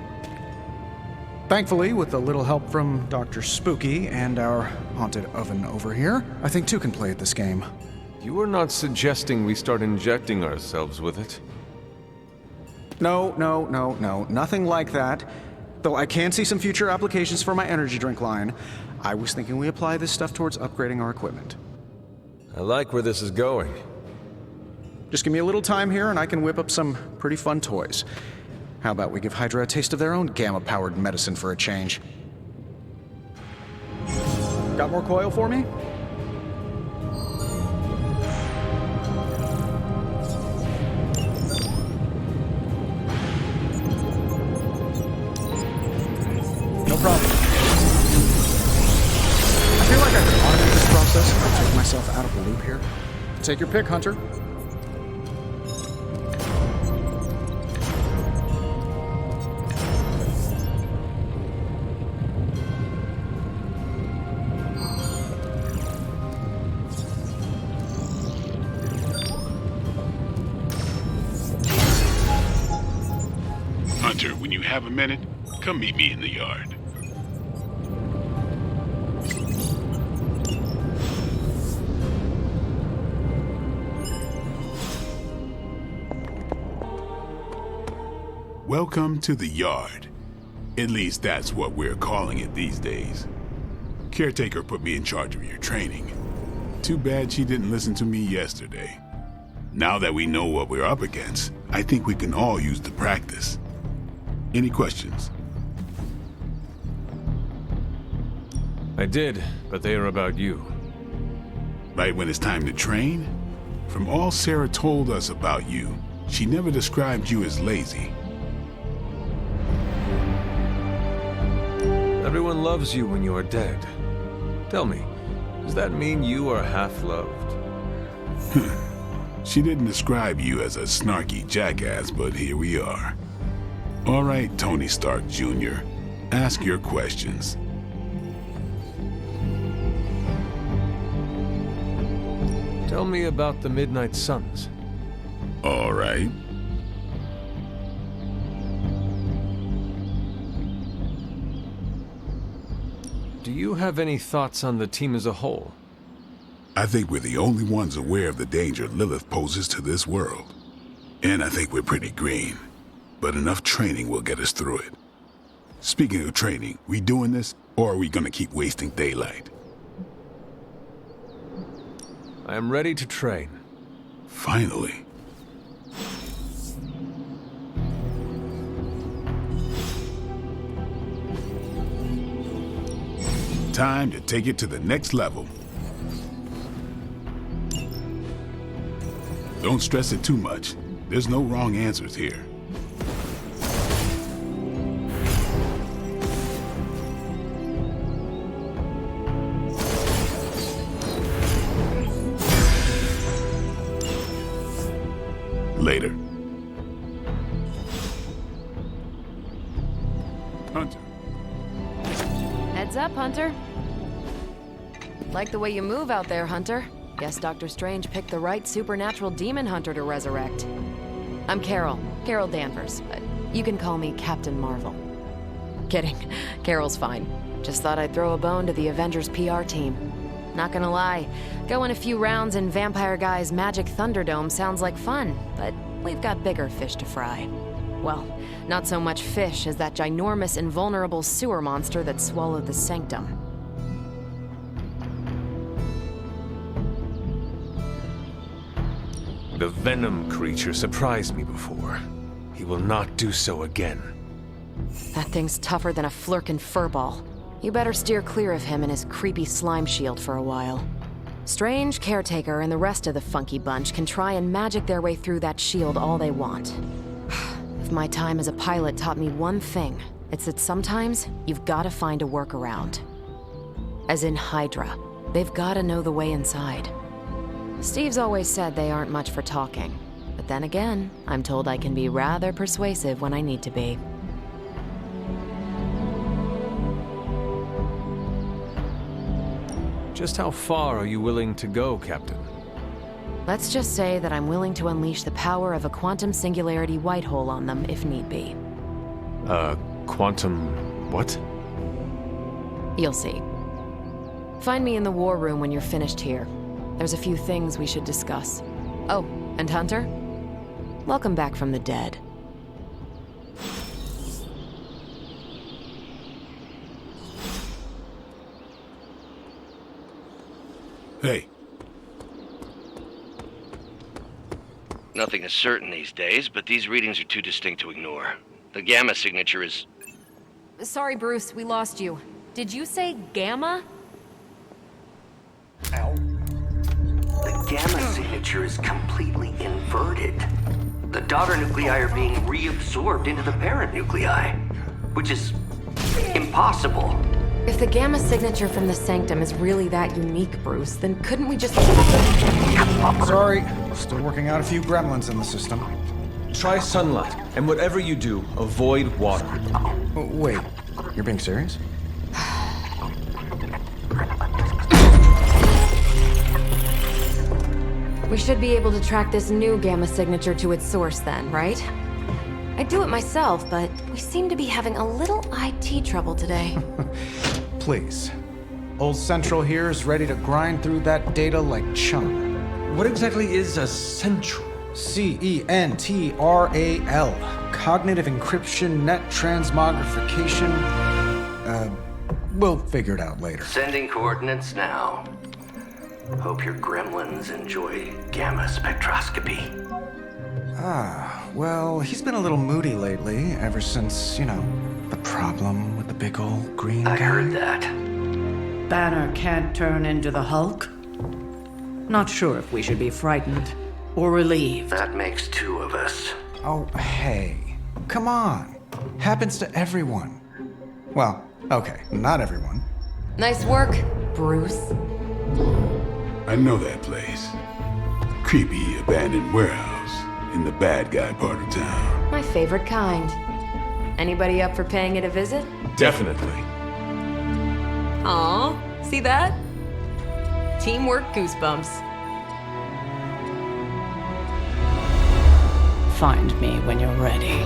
Thankfully, with a little help from Dr. Spooky and our haunted oven over here, I think two can play at this game. You are not suggesting we start injecting ourselves with it? No, nothing like that. Though I can see some future applications for my energy drink line. I was thinking we apply this stuff towards upgrading our equipment. I like where this is going. Just give me a little time here and I can whip up some pretty fun toys. How about we give Hydra a taste of their own gamma-powered medicine for a change? Got more coil for me? No problem. I feel like I could automate this process if I took myself out of the loop here. Take your pick, Hunter. Hunter, when you have a minute, come meet me in the yard. Welcome to the yard. At least that's what we're calling it these days. Caretaker put me in charge of your training. Too bad she didn't listen to me yesterday. Now that we know what we're up against, I think we can all use the practice. Any questions? I did, but they are about you. Right when it's time to train? From all Sarah told us about you, she never described you as lazy. Everyone loves you when you are dead. Tell me, does that mean you are half-loved? She didn't describe you as a snarky jackass, but here we are. All right, Tony Stark Jr., ask your questions. Tell me about the Midnightsuns. All right. Do you have any thoughts on the team as a whole? I think we're the only ones aware of the danger Lilith poses to this world. And I think we're pretty green. But enough training will get us through it. Speaking of training, we doing this, or are we gonna keep wasting daylight? I am ready to train. Finally. Time to take it to the next level. Don't stress it too much. There's no wrong answers here. later. Hunter. Heads up, Hunter. Like the way you move out there, Hunter. Guess Dr. Strange picked the right supernatural demon hunter to resurrect. I'm Carol Danvers, but you can call me Captain Marvel. Kidding, Carol's fine. Just thought I'd throw a bone to the Avengers PR team. Not gonna lie, going a few rounds in Vampire Guy's Magic Thunderdome sounds like fun, but we've got bigger fish to fry. Well, not so much fish as that ginormous invulnerable sewer monster that swallowed the Sanctum. The Venom creature surprised me before. He will not do so again. That thing's tougher than a Flurkin furball. You better steer clear of him and his creepy slime shield for a while. Strange, Caretaker, and the rest of the funky bunch can try and magic their way through that shield all they want. If my time as a pilot taught me one thing, it's that sometimes you've gotta find a workaround. As in Hydra, they've gotta know the way inside. Steve's always said they aren't much for talking, but then again, I'm told I can be rather persuasive when I need to be. Just how far are you willing to go, Captain? Let's just say that I'm willing to unleash the power of a quantum singularity white hole on them if need be. Quantum... what? You'll see. Find me in the war room when you're finished here. There's a few things we should discuss. Oh, and Hunter? Welcome back from the dead. Hey. Nothing is certain these days, but these readings are too distinct to ignore. The gamma signature is... Sorry, Bruce, we lost you. Did you say gamma? Ow. The gamma signature is completely inverted. The daughter nuclei are being reabsorbed into the parent nuclei, which is impossible. If the gamma signature from the Sanctum is really that unique, Bruce, then couldn't we just... Sorry, still working out a few gremlins in the system. Try sunlight, and whatever you do, avoid water. Wait, you're being serious? We should be able to track this new gamma signature to its source then, right? I'd do it myself, but we seem to be having a little IT trouble today. Please. Old Central here is ready to grind through that data like chum. What exactly is a central? CENTRAL. Cognitive encryption, net transmogrification. We'll figure it out later. Sending coordinates now. Hope your gremlins enjoy gamma spectroscopy. Well, he's been a little moody lately, ever since, you know, the problem with the big old green guy. I heard that. Banner can't turn into the Hulk? Not sure if we should be frightened or relieved. That makes two of us. Oh, hey. Come on. Happens to everyone. Well, okay, not everyone. Nice work, Bruce. I know that place. Creepy abandoned warehouse in the bad guy part of town. My favorite kind. Anybody up for paying it a visit? Definitely. Aw, see that? Teamwork goosebumps. Find me when you're ready.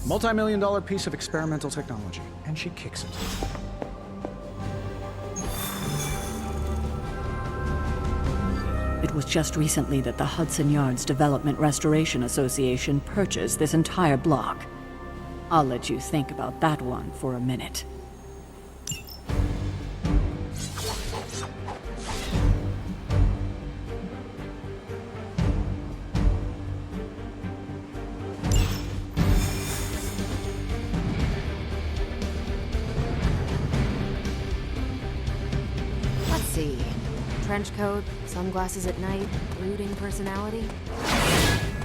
Multi-million-dollar piece of experimental technology, and she kicks it. It was just recently that the Hudson Yards Development Restoration Association purchased this entire block. I'll let you think about that one for a minute. Let's see. Trench coat, sunglasses at night, brooding personality.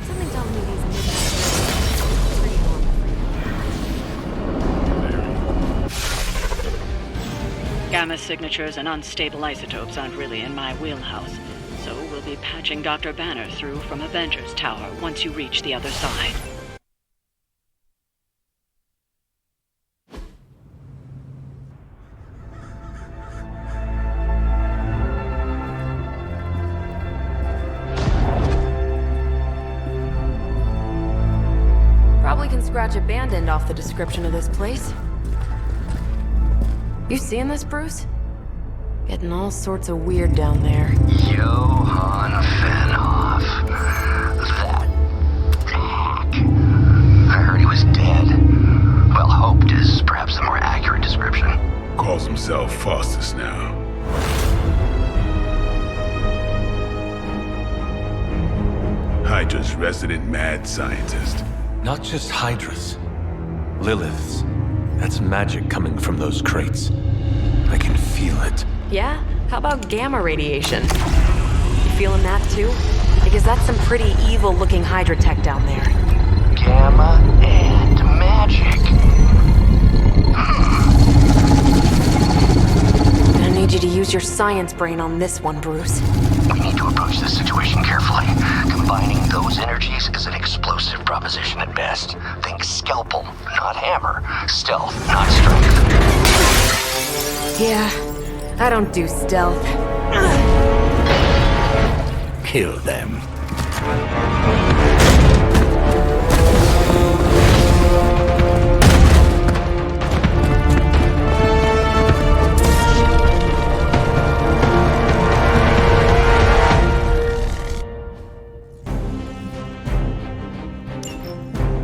Something tells me these midnight pretty normal. Gamma signatures and unstable isotopes aren't really in my wheelhouse, so we'll be patching Dr. Banner through from Avengers Tower once you reach the other side. Probably can scratch abandoned off the description of this place. You seeing this, Bruce? Getting all sorts of weird down there. Johann Fenhoff. That hack. I heard he was dead. Well, hoped is perhaps the more accurate description. Calls himself Faustus now. Hydra's resident mad scientist. Not just Hydra's. Lilith's. That's magic coming from those crates. I can feel it. Yeah? How about gamma radiation? You feeling that too? Because that's some pretty evil-looking Hydra tech down there. Gamma and magic. I need you to use your science brain on this one, Bruce. We need to approach this situation carefully. Combining those energies is an explosive proposition at best. Think scalpel, not hammer. Stealth, not strength. Yeah, I don't do stealth. Kill them.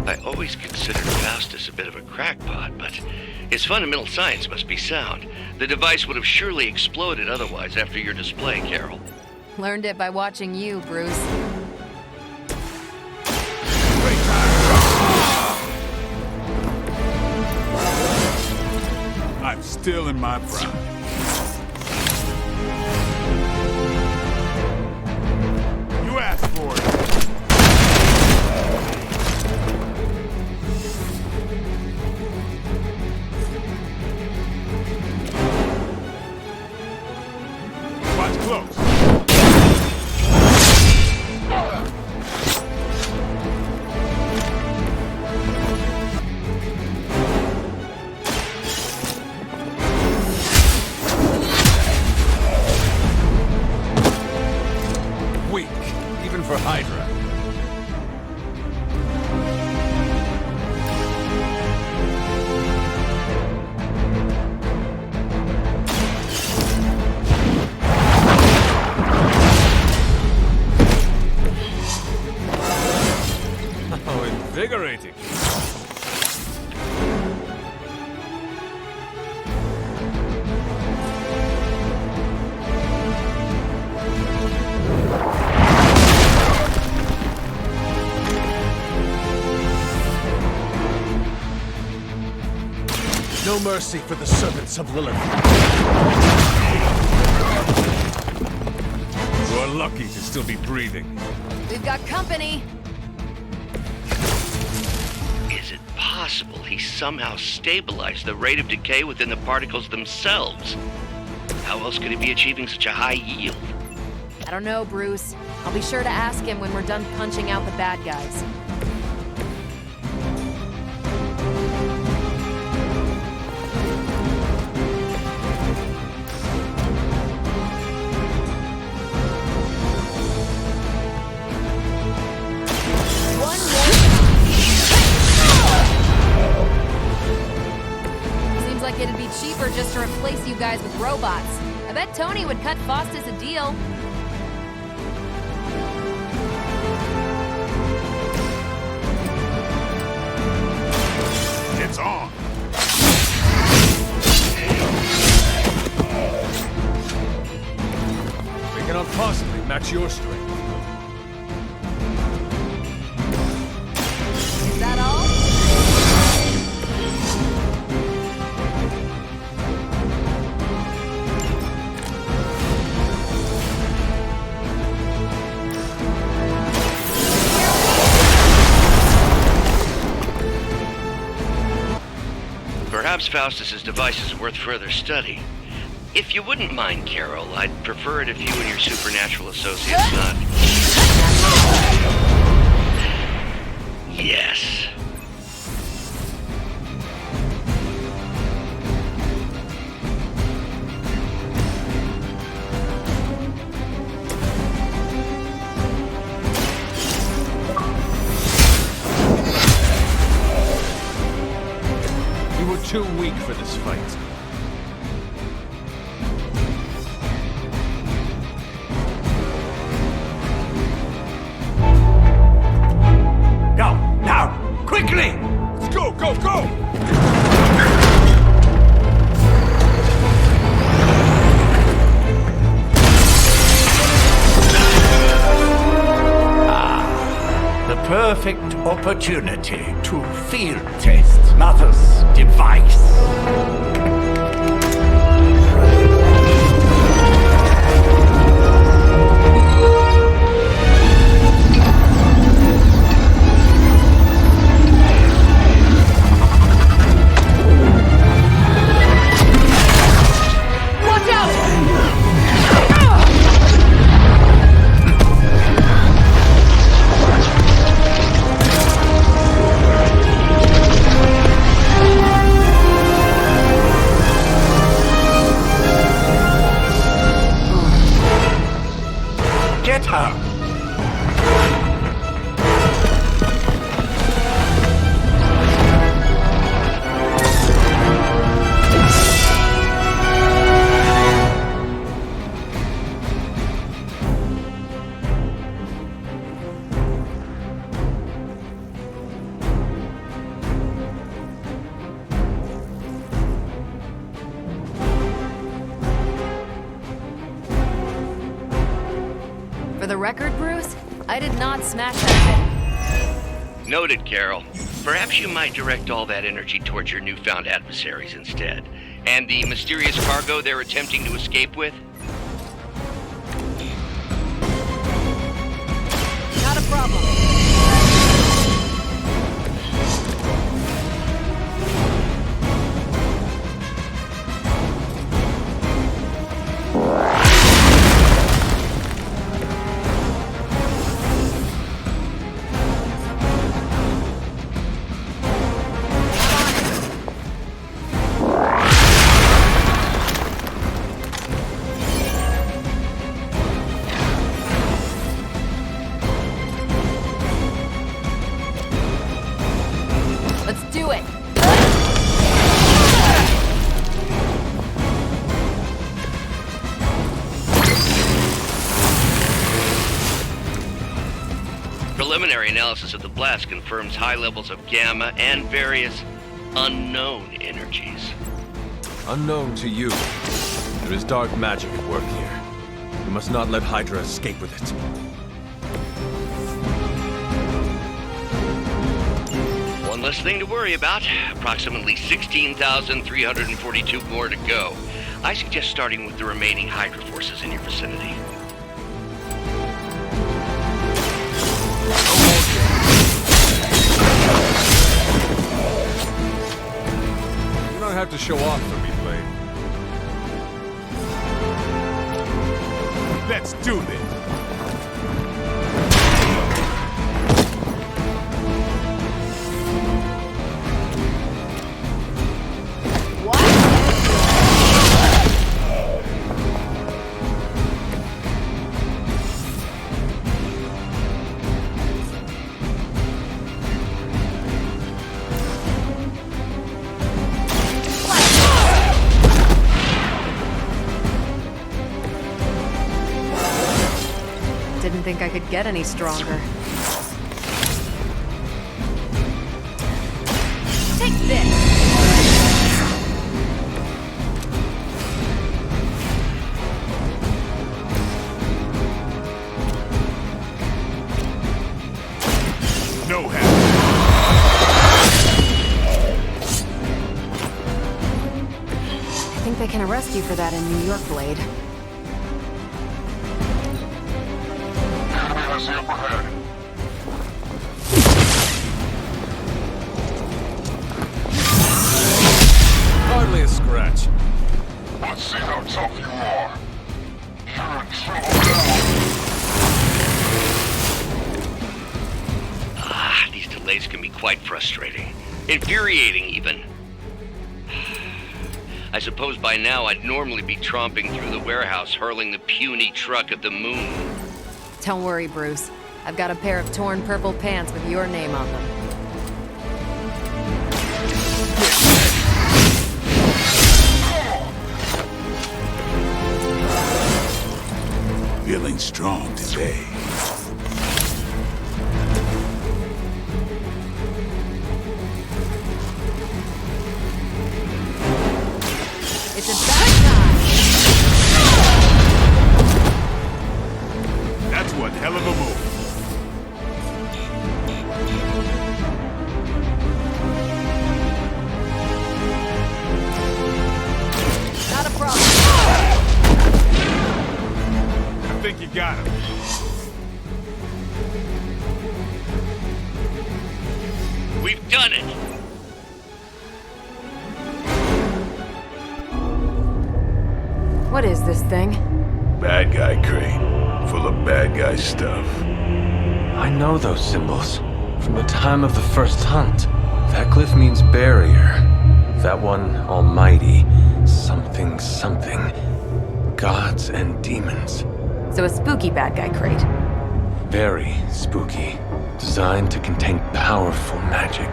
I always considered Faustus a bit of a crackpot, but his fundamental science must be sound. The device would have surely exploded otherwise after your display, Carol. Learned it by watching you, Bruce. I'm still in my prime. You asked for it. Watch close. Weak, even for Hydra. Oh, invigorating. No mercy for the servants of Lilith. You are lucky to still be breathing. We've got company. Is it possible he somehow stabilized the rate of decay within the particles themselves? How else could he be achieving such a high yield? I don't know, Bruce. I'll be sure to ask him when we're done punching out the bad guys. Seems like it'd be cheaper just to replace you guys with robots. I bet Tony would cut Faustus a deal. It's on. We cannot possibly match your strength. Is that all? Perhaps Faustus's device is worth further study. If you wouldn't mind, Carol, I'd prefer it if you and your supernatural associates not... Yes. You were too weak for this fight. Go, now, quickly! Let's go, go, go! The perfect opportunity to field test Mother's device. Watch out! Get her! For the record, Bruce, I did not smash that thing. Noted, Carol. Perhaps you might direct all that energy towards your newfound adversaries instead. And the mysterious cargo they're attempting to escape with? Not a problem. Let's do it. Preliminary analysis of the blast confirms high levels of gamma and various unknown energies. Unknown to you, there is dark magic at work here. We must not let Hydra escape with it. One less thing to worry about. Approximately 16,342 more to go. I suggest starting with the remaining Hydra forces in your vicinity. You don't have to show off for me, Blade. Let's do this! Didn't think I could get any stronger. Take this! No help. I think they can arrest you for that in New York, Blade. Hardly a scratch. Let's see how tough delays can be quite frustrating. Infuriating, even. I suppose by now I'd normally be tromping through the warehouse hurling the puny truck at the moon. Don't worry, Bruce. I've got a pair of torn purple pants with your name on them. Feeling strong today. It's a bad time! That's one hell of a move. Not a problem. I think you got him. We've done it! What is this thing? Bad guy crate, full of bad guy stuff. I know those symbols from the time of the first hunt. That glyph means barrier. That one, almighty. Something, something. Gods and demons. So a spooky bad guy crate. Very spooky. Designed to contain powerful magic.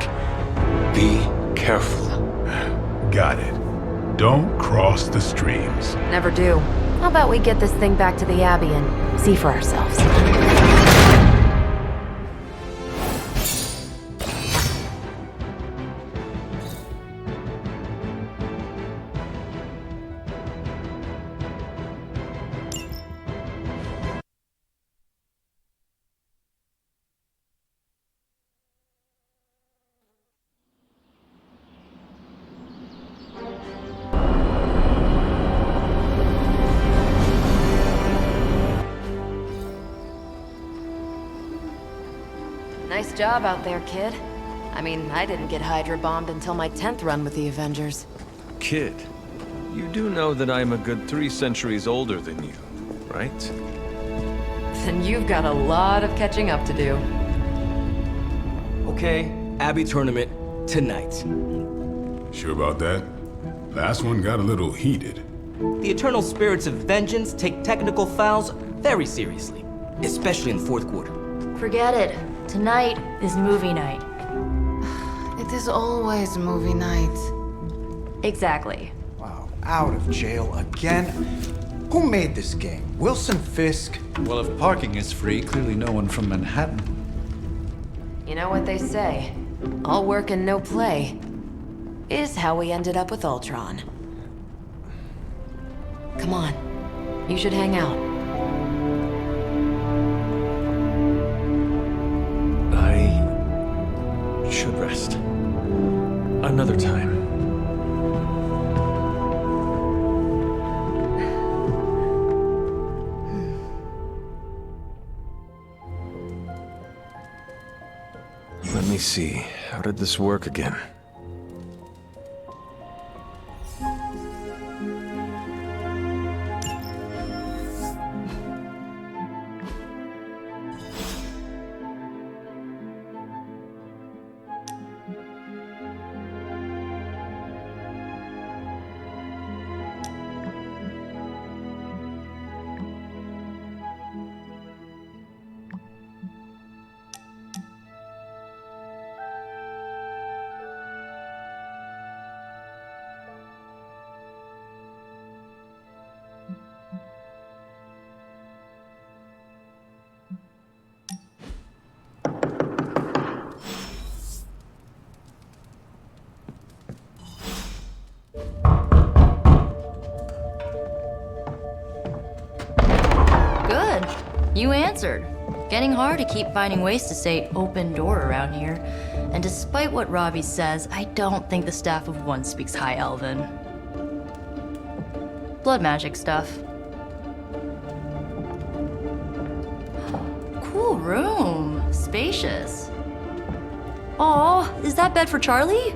Be careful. Got it. Don't cross the streams. Never do. How about we get this thing back to the Abbey and see for ourselves? Nice job out there, kid. I mean, I didn't get Hydra bombed until my 10th run with the Avengers. Kid, you do know that I'm a good 3 centuries older than you, right? Then you've got a lot of catching up to do. Okay, Abbey tournament tonight. Sure about that? Last one got a little heated. The eternal spirits of vengeance take technical fouls very seriously, especially in the fourth quarter. Forget it. Tonight is movie night. It is always movie night. Exactly. Wow, out of jail again? Who made this game? Wilson Fisk? Well, if parking is free, clearly no one from Manhattan. You know what they say? All work and no play is how we ended up with Ultron. Come on. You should hang out. I should rest. Another time. Let me see. How did this work again? Good. You answered. Getting hard to keep finding ways to say open door around here. And despite what Robbie says, I don't think the staff of one speaks High Elven. Blood magic stuff. Cool room. Spacious. Aw, is that bed for Charlie?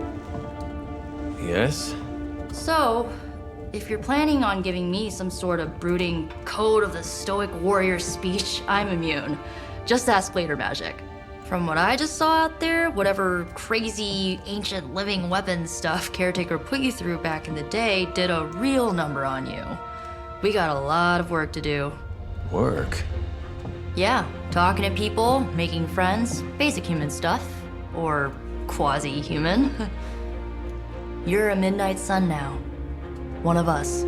Yes? So, if you're planning on giving me some sort of brooding code of the stoic warrior speech, I'm immune. Just ask later, Magic. From what I just saw out there, whatever crazy ancient living weapons stuff Caretaker put you through back in the day did a real number on you. We got a lot of work to do. Work? Yeah, talking to people, making friends, basic human stuff. Or quasi-human. You're a Midnight Sun now. One of us.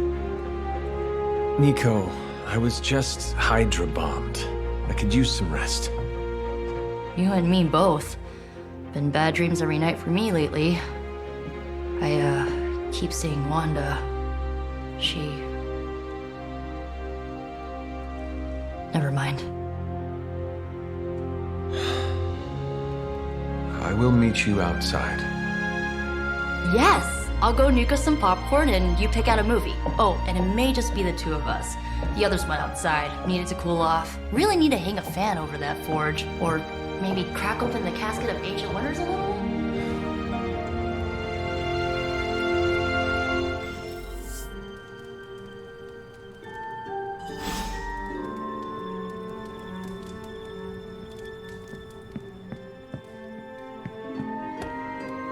Nico, I was just Hydra bombed. I could use some rest. You and me both. Been bad dreams every night for me lately. I keep seeing Wanda. She... Never mind. I will meet you outside. Yes! I'll go nuke us some popcorn and you pick out a movie. Oh, and it may just be the two of us. The others went outside, needed to cool off. Really need to hang a fan over that forge. Or maybe crack open the casket of Ancient Wonders a little?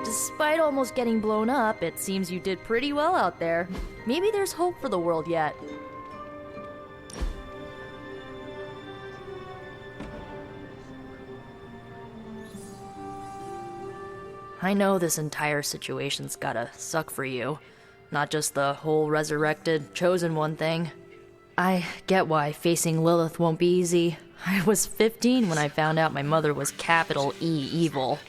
Despite almost getting blown up, it seems you did pretty well out there. Maybe there's hope for the world yet. I know this entire situation's gotta suck for you. Not just the whole resurrected, chosen one thing. I get why facing Lilith won't be easy. I was 15 when I found out my mother was capital E evil.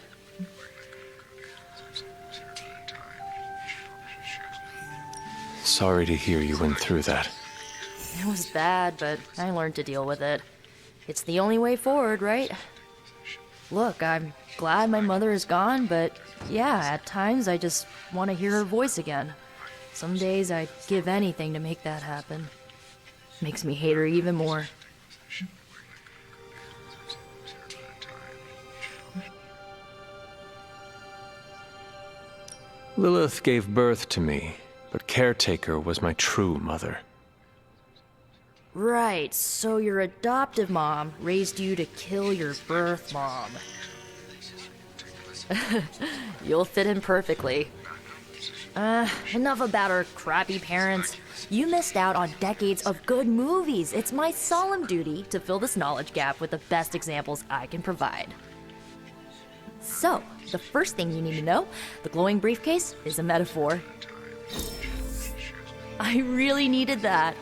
Sorry to hear you went through that. It was bad, but I learned to deal with it. It's the only way forward, right? Look, I'm glad my mother is gone, but yeah, at times I just want to hear her voice again. Some days I'd give anything to make that happen. Makes me hate her even more. Lilith gave birth to me, but Caretaker was my true mother. Right, so your adoptive mom raised you to kill your birth mom. You'll fit in perfectly. Enough about our crappy parents. You missed out on decades of good movies. It's my solemn duty to fill this knowledge gap with the best examples I can provide. So, the first thing you need to know, the glowing briefcase is a metaphor. I really needed that.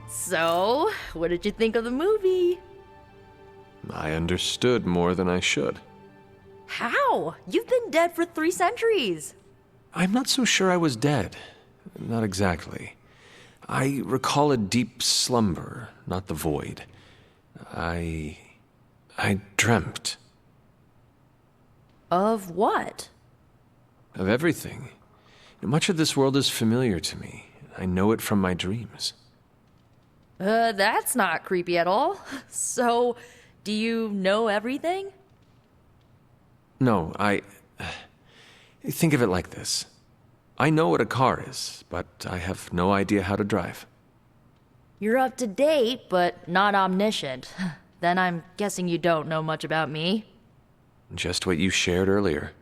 So, what did you think of the movie? I understood more than I should. How? You've been dead for 3 centuries. I'm not so sure I was dead. Not exactly. I recall a deep slumber, not the void. I dreamt. Of what? Of everything. Much of this world is familiar to me. I know it from my dreams. That's not creepy at all. So, do you know everything? No, think of it like this. I know what a car is, but I have no idea how to drive. You're up to date, but not omniscient. Then I'm guessing you don't know much about me. Just what you shared earlier.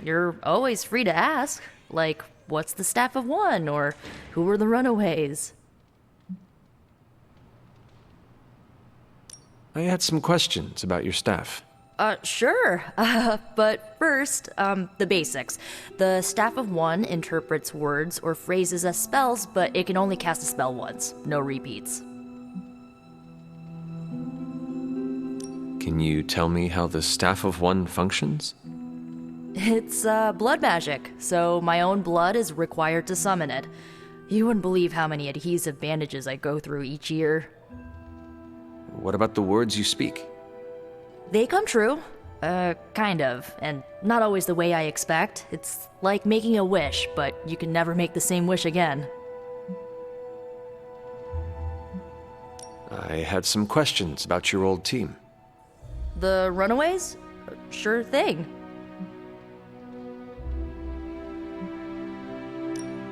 You're always free to ask. Like, what's the staff of one? Or who were the runaways? I had some questions about your staff. Sure. But first, the basics. The Staff of One interprets words or phrases as spells, but it can only cast a spell once. No repeats. Can you tell me how the Staff of One functions? It's, blood magic, so my own blood is required to summon it. You wouldn't believe how many adhesive bandages I go through each year. What about the words you speak? They come true. Kind of. And not always the way I expect. It's like making a wish, but you can never make the same wish again. I had some questions about your old team. The runaways? Sure thing.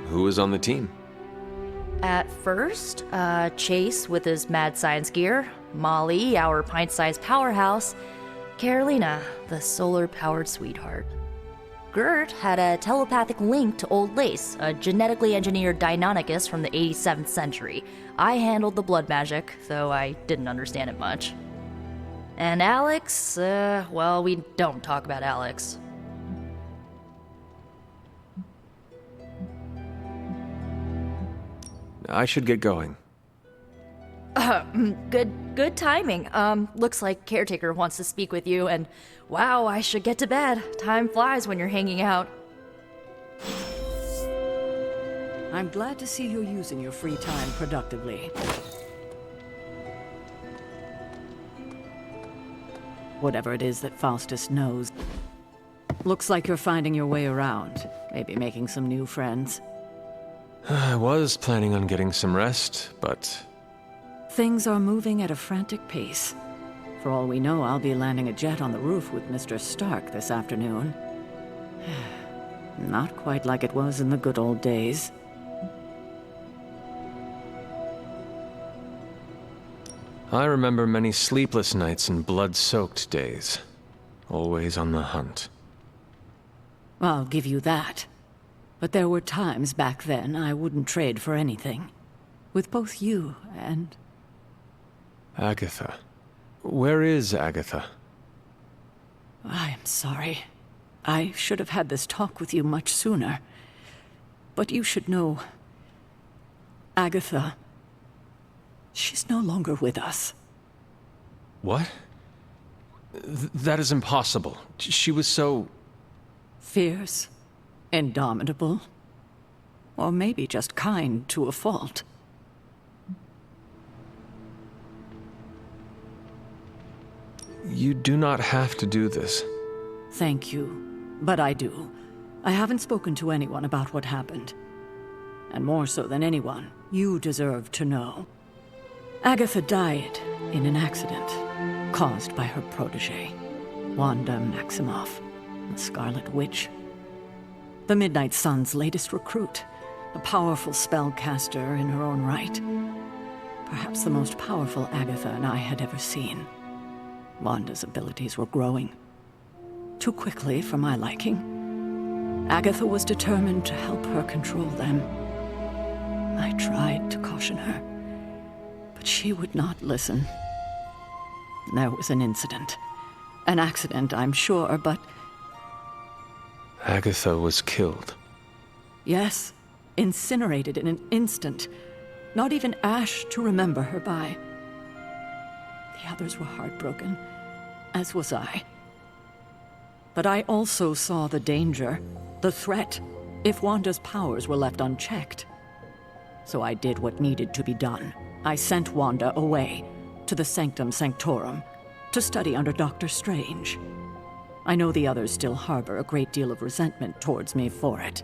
Who was on the team? At first, Chase with his mad science gear, Molly, our pint-sized powerhouse, Carolina, the solar-powered sweetheart. Gert had a telepathic link to Old Lace, a genetically engineered Deinonychus from the 87th century. I handled the blood magic, though I didn't understand it much. And Alex, well, we don't talk about Alex. I should get going. Good timing. Looks like Caretaker wants to speak with you, and wow, I should get to bed. Time flies when you're hanging out. I'm glad to see you're using your free time productively. Whatever it is that Faustus knows. Looks like you're finding your way around. Maybe making some new friends. I was planning on getting some rest, but... Things are moving at a frantic pace. For all we know, I'll be landing a jet on the roof with Mr. Stark this afternoon. Not quite like it was in the good old days. I remember many sleepless nights and blood-soaked days. Always on the hunt. I'll give you that. But there were times back then I wouldn't trade for anything. With both you and... Agatha. Where is Agatha? I am sorry. I should have had this talk with you much sooner. But you should know... Agatha... She's no longer with us. What? That is impossible. She was so... Fierce. Indomitable. Or maybe just kind to a fault. You do not have to do this. Thank you. But I do. I haven't spoken to anyone about what happened. And more so than anyone, you deserve to know. Agatha died in an accident caused by her protege, Wanda Maximoff, the Scarlet Witch. The Midnightsuns' latest recruit, a powerful spellcaster in her own right. Perhaps the most powerful Agatha and I had ever seen. Wanda's abilities were growing. Too quickly for my liking. Agatha was determined to help her control them. I tried to caution her, but she would not listen. There was an incident. An accident, I'm sure, but... Agatha was killed. Yes, incinerated in an instant. Not even ash to remember her by. The others were heartbroken, as was I. But I also saw the danger, the threat, if Wanda's powers were left unchecked. So I did what needed to be done. I sent Wanda away, to the Sanctum Sanctorum, to study under Dr. Strange. I know the others still harbor a great deal of resentment towards me for it.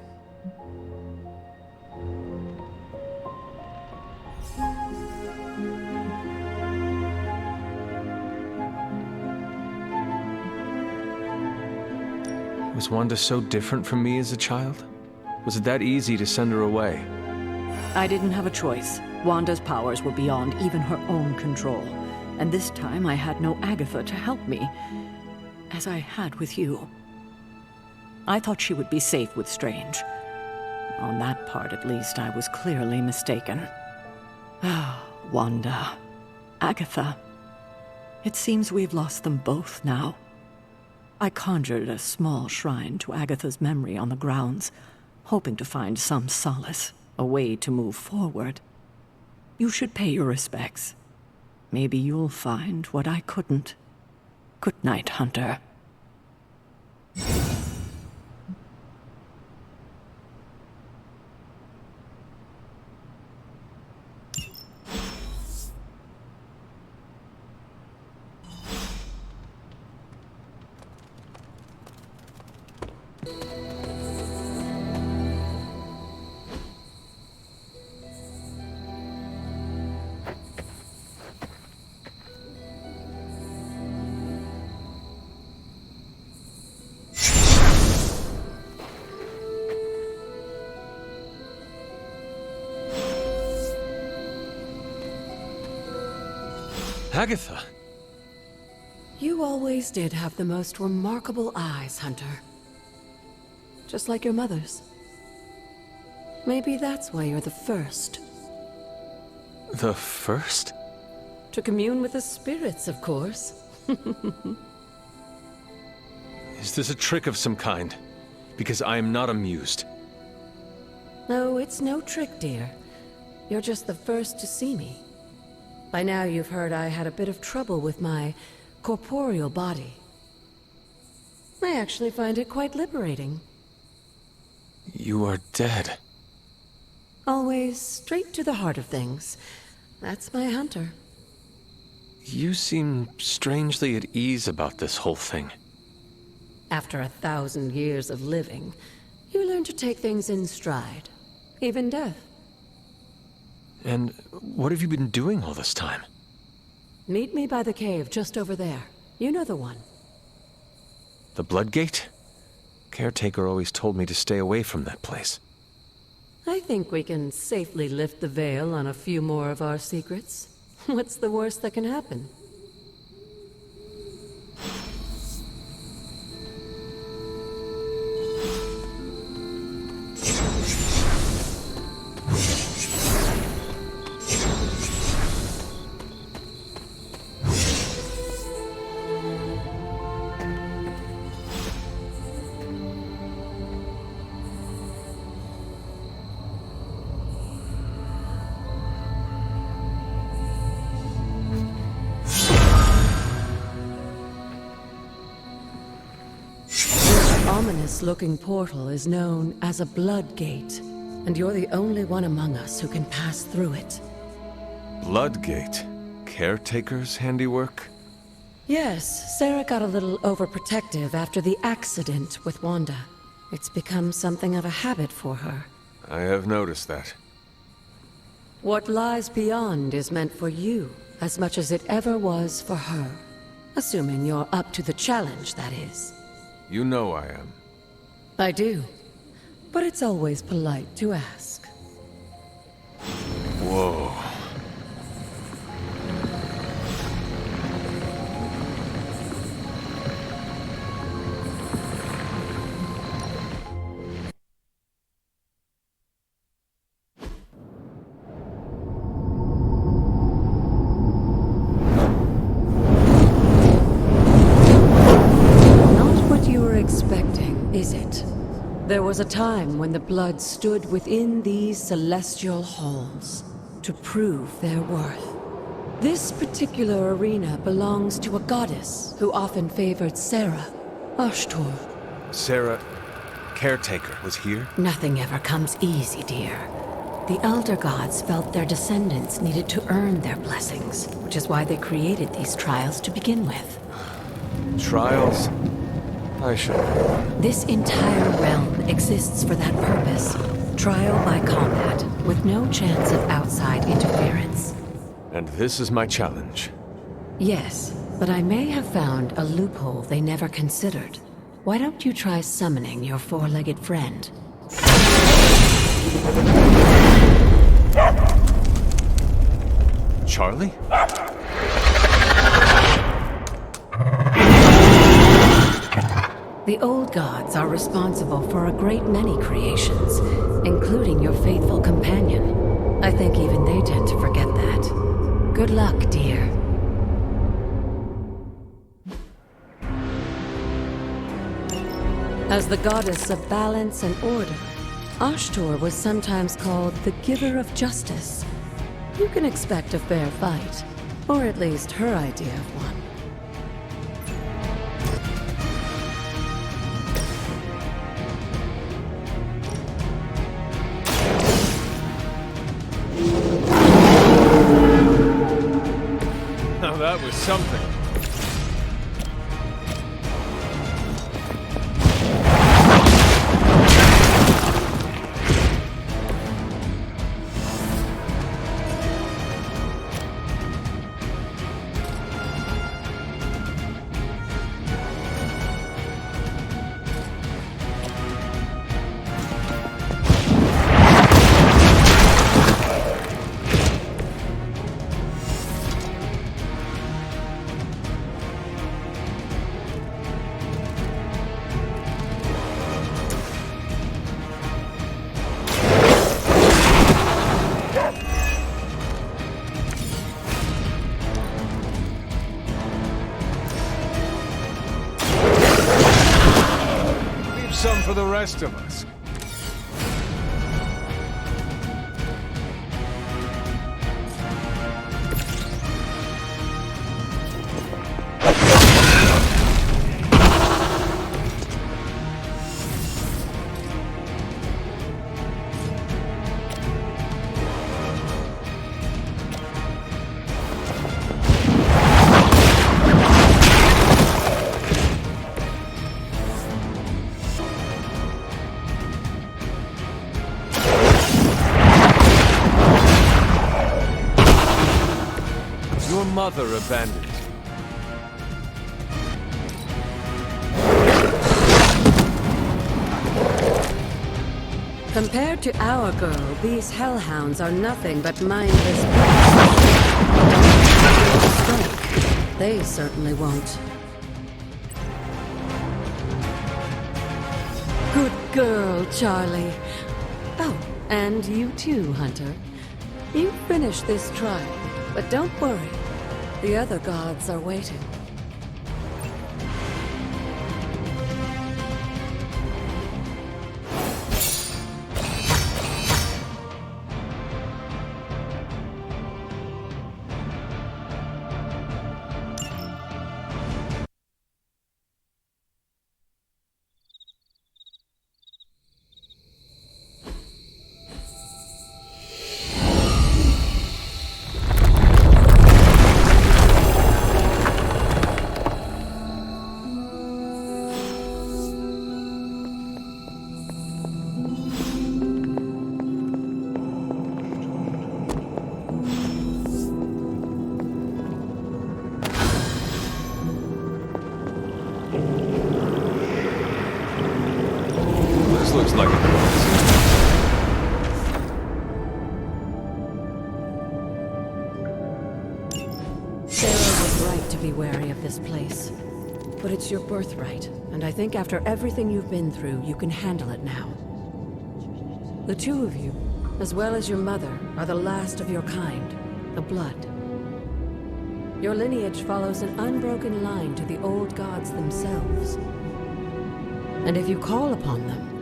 Was Wanda so different from me as a child? Was it that easy to send her away? I didn't have a choice. Wanda's powers were beyond even her own control. And this time I had no Agatha to help me, as I had with you. I thought she would be safe with Strange. On that part, at least, I was clearly mistaken. Ah, Wanda. Agatha. It seems we've lost them both now. I conjured a small shrine to Agatha's memory on the grounds, hoping to find some solace, a way to move forward. You should pay your respects. Maybe you'll find what I couldn't. Good night, Hunter. Agatha. You always did have the most remarkable eyes, Hunter. Just like your mother's. Maybe that's why you're the first. The first? To commune with the spirits, of course. Is this a trick of some kind? Because I am not amused. No, it's no trick, dear. You're just the first to see me. By now you've heard I had a bit of trouble with my corporeal body. I actually find it quite liberating. You are dead. Always straight to the heart of things. That's my Hunter. You seem strangely at ease about this whole thing. After 1,000 years of living, you learn to take things in stride. Even death. And what have you been doing all this time? Meet me by the cave just over there. You know the one. The Bloodgate? Caretaker always told me to stay away from that place. I think we can safely lift the veil on a few more of our secrets. What's the worst that can happen? Ominous-looking portal is known as a Bloodgate, and you're the only one among us who can pass through it. Bloodgate? Caretaker's handiwork? Yes, Sarah got a little overprotective after the accident with Wanda. It's become something of a habit for her. I have noticed that. What lies beyond is meant for you, as much as it ever was for her. Assuming you're up to the challenge, that is. You know I am. I do. But it's always polite to ask. Whoa. Is it? There was a time when the blood stood within these celestial halls to prove their worth. This particular arena belongs to a goddess who often favored Sarah, Ashtor. Sarah, Caretaker, was here? Nothing ever comes easy, dear. The Elder Gods felt their descendants needed to earn their blessings, which is why they created these trials to begin with. Trials? I should. This entire realm exists for that purpose. Trial by combat, with no chance of outside interference. And this is my challenge. Yes, but I may have found a loophole they never considered. Why don't you try summoning your four-legged friend? Charlie? The old gods are responsible for a great many creations, including your faithful companion. I think even they tend to forget that. Good luck, dear. As the goddess of balance and order, Ashtor was sometimes called the giver of justice. You can expect a fair fight, or at least her idea of one. Now that was something. some for the rest of us. Your mother abandoned you. Compared to our girl, these hellhounds are nothing but mindless beasts. They certainly won't. Good girl, Charlie. Oh, and you too, Hunter. You finished this trial, but don't worry. The other gods are waiting. Looks like it. Sarah was right to be wary of this place. But it's your birthright, and I think after everything you've been through, you can handle it now. The two of you, as well as your mother, are the last of your kind, the Blood. Your lineage follows an unbroken line to the old gods themselves. And if you call upon them,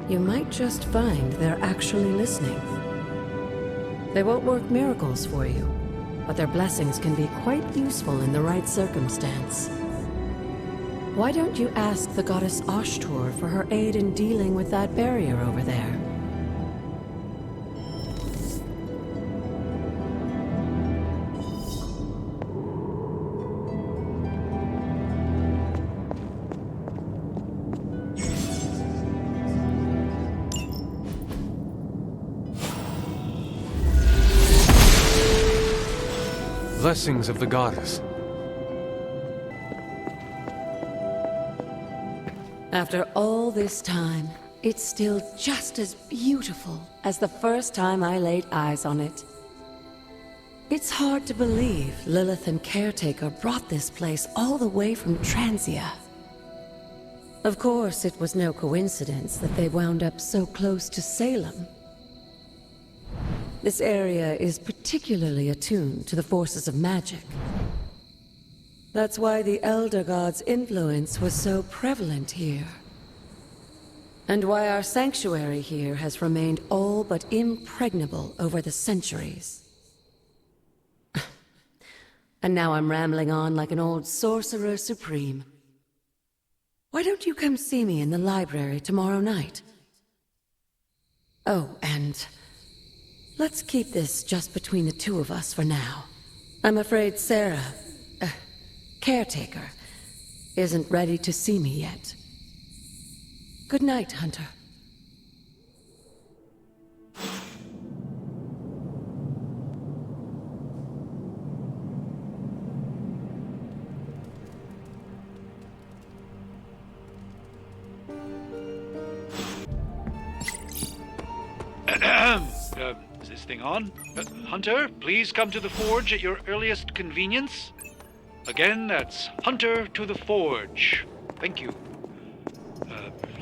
you might just find they're actually listening. They won't work miracles for you, but their blessings can be quite useful in the right circumstance. Why don't you ask the goddess Ashtur for her aid in dealing with that barrier over there? Blessings of the goddess. After all this time, it's still just as beautiful as the first time I laid eyes on it. It's hard to believe Lilith and Caretaker brought this place all the way from Transia. Of course, it was no coincidence that they wound up so close to Salem. This area is particularly attuned to the forces of magic. That's why the Elder God's influence was so prevalent here. And why our sanctuary here has remained all but impregnable over the centuries. And now I'm rambling on like an old sorcerer supreme. Why don't you come see me in the library tomorrow night? Oh, and let's keep this just between the two of us for now. I'm afraid Sarah, Caretaker, isn't ready to see me yet. Good night, Hunter. Is this thing on? Hunter, please come to the forge at your earliest convenience. Again, that's Hunter to the forge. Thank you.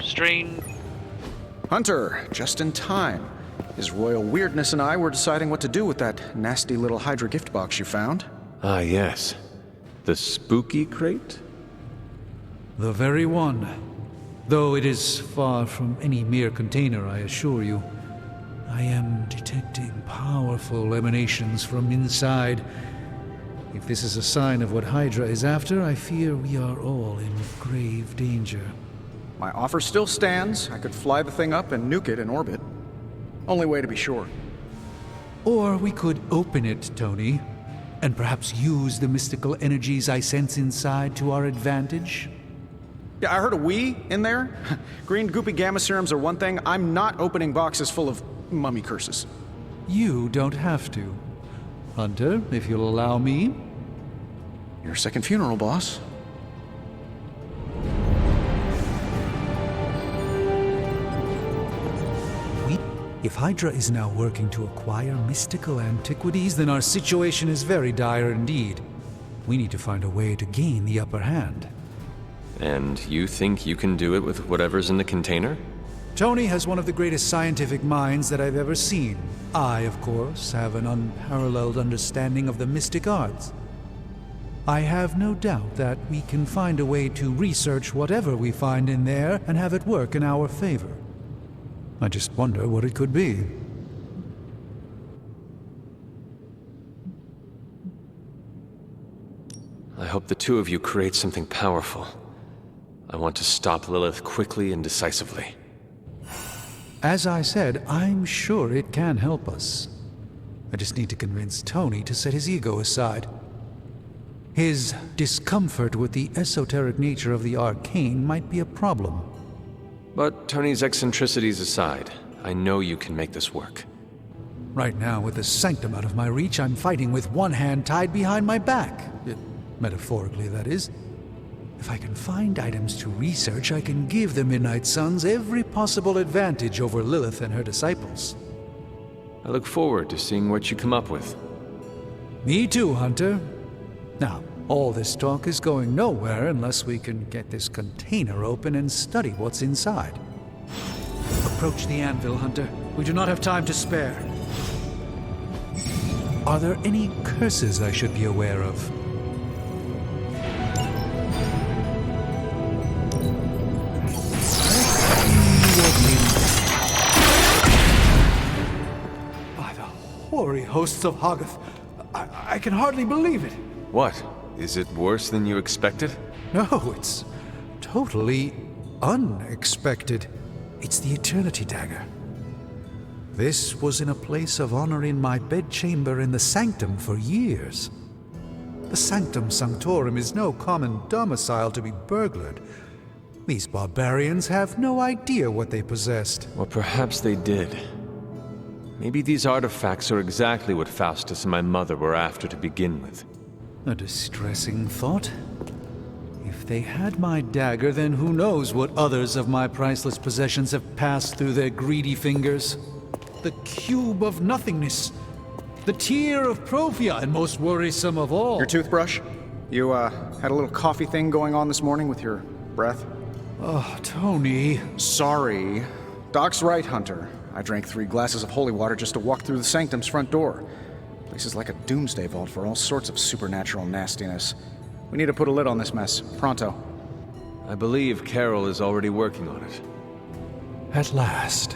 Strain. Hunter, just in time. His royal weirdness and I were deciding what to do with that nasty little Hydra gift box you found. Ah, yes. The spooky crate? The very one. Though it is far from any mere container, I assure you. I am detecting powerful emanations from inside. If this is a sign of what Hydra is after, I fear we are all in grave danger. My offer still stands. I could fly the thing up and nuke it in orbit. Only way to be sure. Or we could open it, Tony, and perhaps use the mystical energies I sense inside to our advantage. Yeah, I heard a "we" in there. Green goopy gamma serums are one thing. I'm not opening boxes full of mummy curses. You don't have to. Hunter, if you'll allow me. Your second funeral, boss. If Hydra is now working to acquire mystical antiquities, then our situation is very dire indeed. We need to find a way to gain the upper hand. And you think you can do it with whatever's in the container? Tony has one of the greatest scientific minds that I've ever seen. I, of course, have an unparalleled understanding of the mystic arts. I have no doubt that we can find a way to research whatever we find in there and have it work in our favor. I just wonder what it could be. I hope the two of you create something powerful. I want to stop Lilith quickly and decisively. As I said, I'm sure it can help us. I just need to convince Tony to set his ego aside. His discomfort with the esoteric nature of the arcane might be a problem. But Tony's eccentricities aside, I know you can make this work. Right now, with the sanctum out of my reach, I'm fighting with one hand tied behind my back. Metaphorically, that is. If I can find items to research, I can give the Midnightsuns every possible advantage over Lilith and her disciples. I look forward to seeing what you come up with. Me too, Hunter. Now, all this talk is going nowhere unless we can get this container open and study what's inside. Approach the anvil, Hunter. We do not have time to spare. Are there any curses I should be aware of? By the hoary hosts of Hoggoth, I can hardly believe it. What? Is it worse than you expected? No, it's totally unexpected. It's the Eternity Dagger. This was in a place of honor in my bedchamber in the Sanctum for years. The Sanctum Sanctorum is no common domicile to be burglared. These barbarians have no idea what they possessed. Or perhaps they did. Maybe these artifacts are exactly what Faustus and my mother were after to begin with. A distressing thought. If they had my dagger, then who knows what others of my priceless possessions have passed through their greedy fingers. The cube of nothingness. The tear of Profia, and most worrisome of all. Your toothbrush? You, had a little coffee thing going on this morning with your breath? Oh, Tony. Sorry. Doc's right, Hunter. I drank 3 glasses of holy water just to walk through the Sanctum's front door. Place is like a doomsday vault for all sorts of supernatural nastiness. We need to put a lid on this mess. Pronto. I believe Carol is already working on it. At last.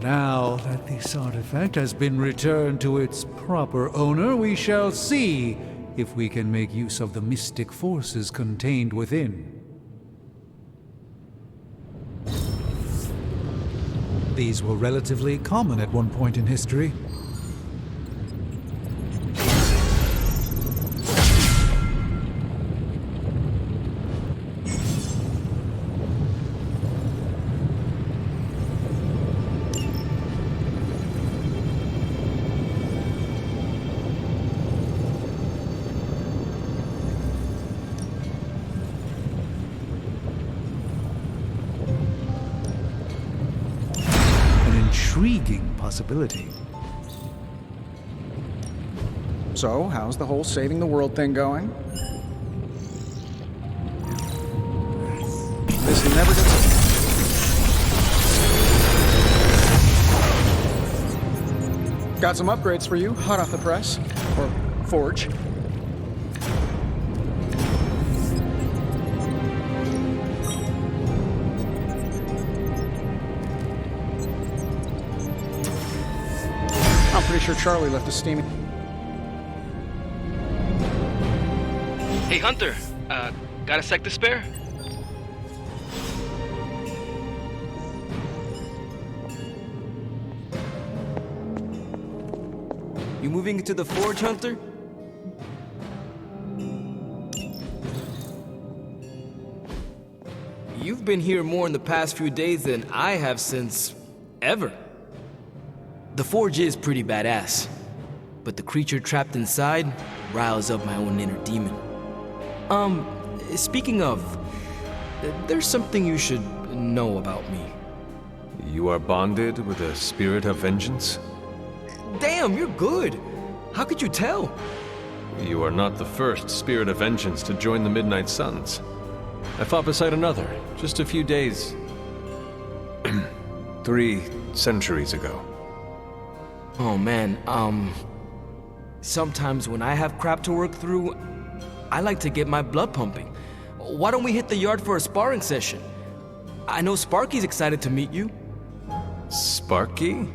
Now that this artifact has been returned to its proper owner, we shall see if we can make use of the mystic forces contained within. These were relatively common at one point in history. Intriguing possibility. So, how's the whole saving the world thing going? This never gets old. Got some upgrades for you, hot off the press. Or forge. sure Charlie left a steamy... Hey, Hunter. Got a sec to spare? You moving into the forge, Hunter? You've been here more in the past few days than I have since... ever. The forge is pretty badass, but the creature trapped inside riles up my own inner demon. Speaking of, there's something you should know about me. You are bonded with a spirit of vengeance? Damn, you're good! How could you tell? You are not the first spirit of vengeance to join the Midnight Suns. I fought beside another, just a few days... 3 centuries ago. Oh man, sometimes when I have crap to work through, I like to get my blood pumping. Why don't we hit the yard for a sparring session? I know Sparky's excited to meet you. Sparky?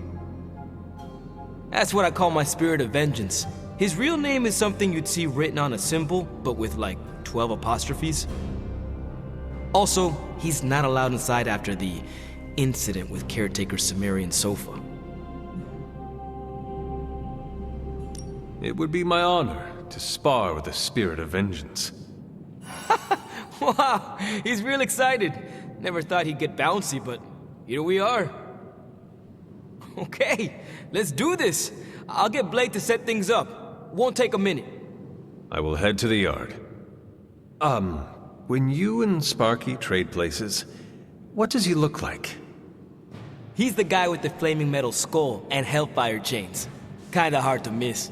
That's what I call my spirit of vengeance. His real name is something you'd see written on a symbol, but with like 12 apostrophes. Also, he's not allowed inside after the incident with caretaker Sumerian sofa. It would be my honor to spar with a spirit of vengeance. Wow, he's real excited. Never thought he'd get bouncy, but here we are. Okay, let's do this. I'll get Blake to set things up. Won't take a minute. I will head to the yard. When you and Sparky trade places, what does he look like? He's the guy with the flaming metal skull and hellfire chains. Kinda hard to miss.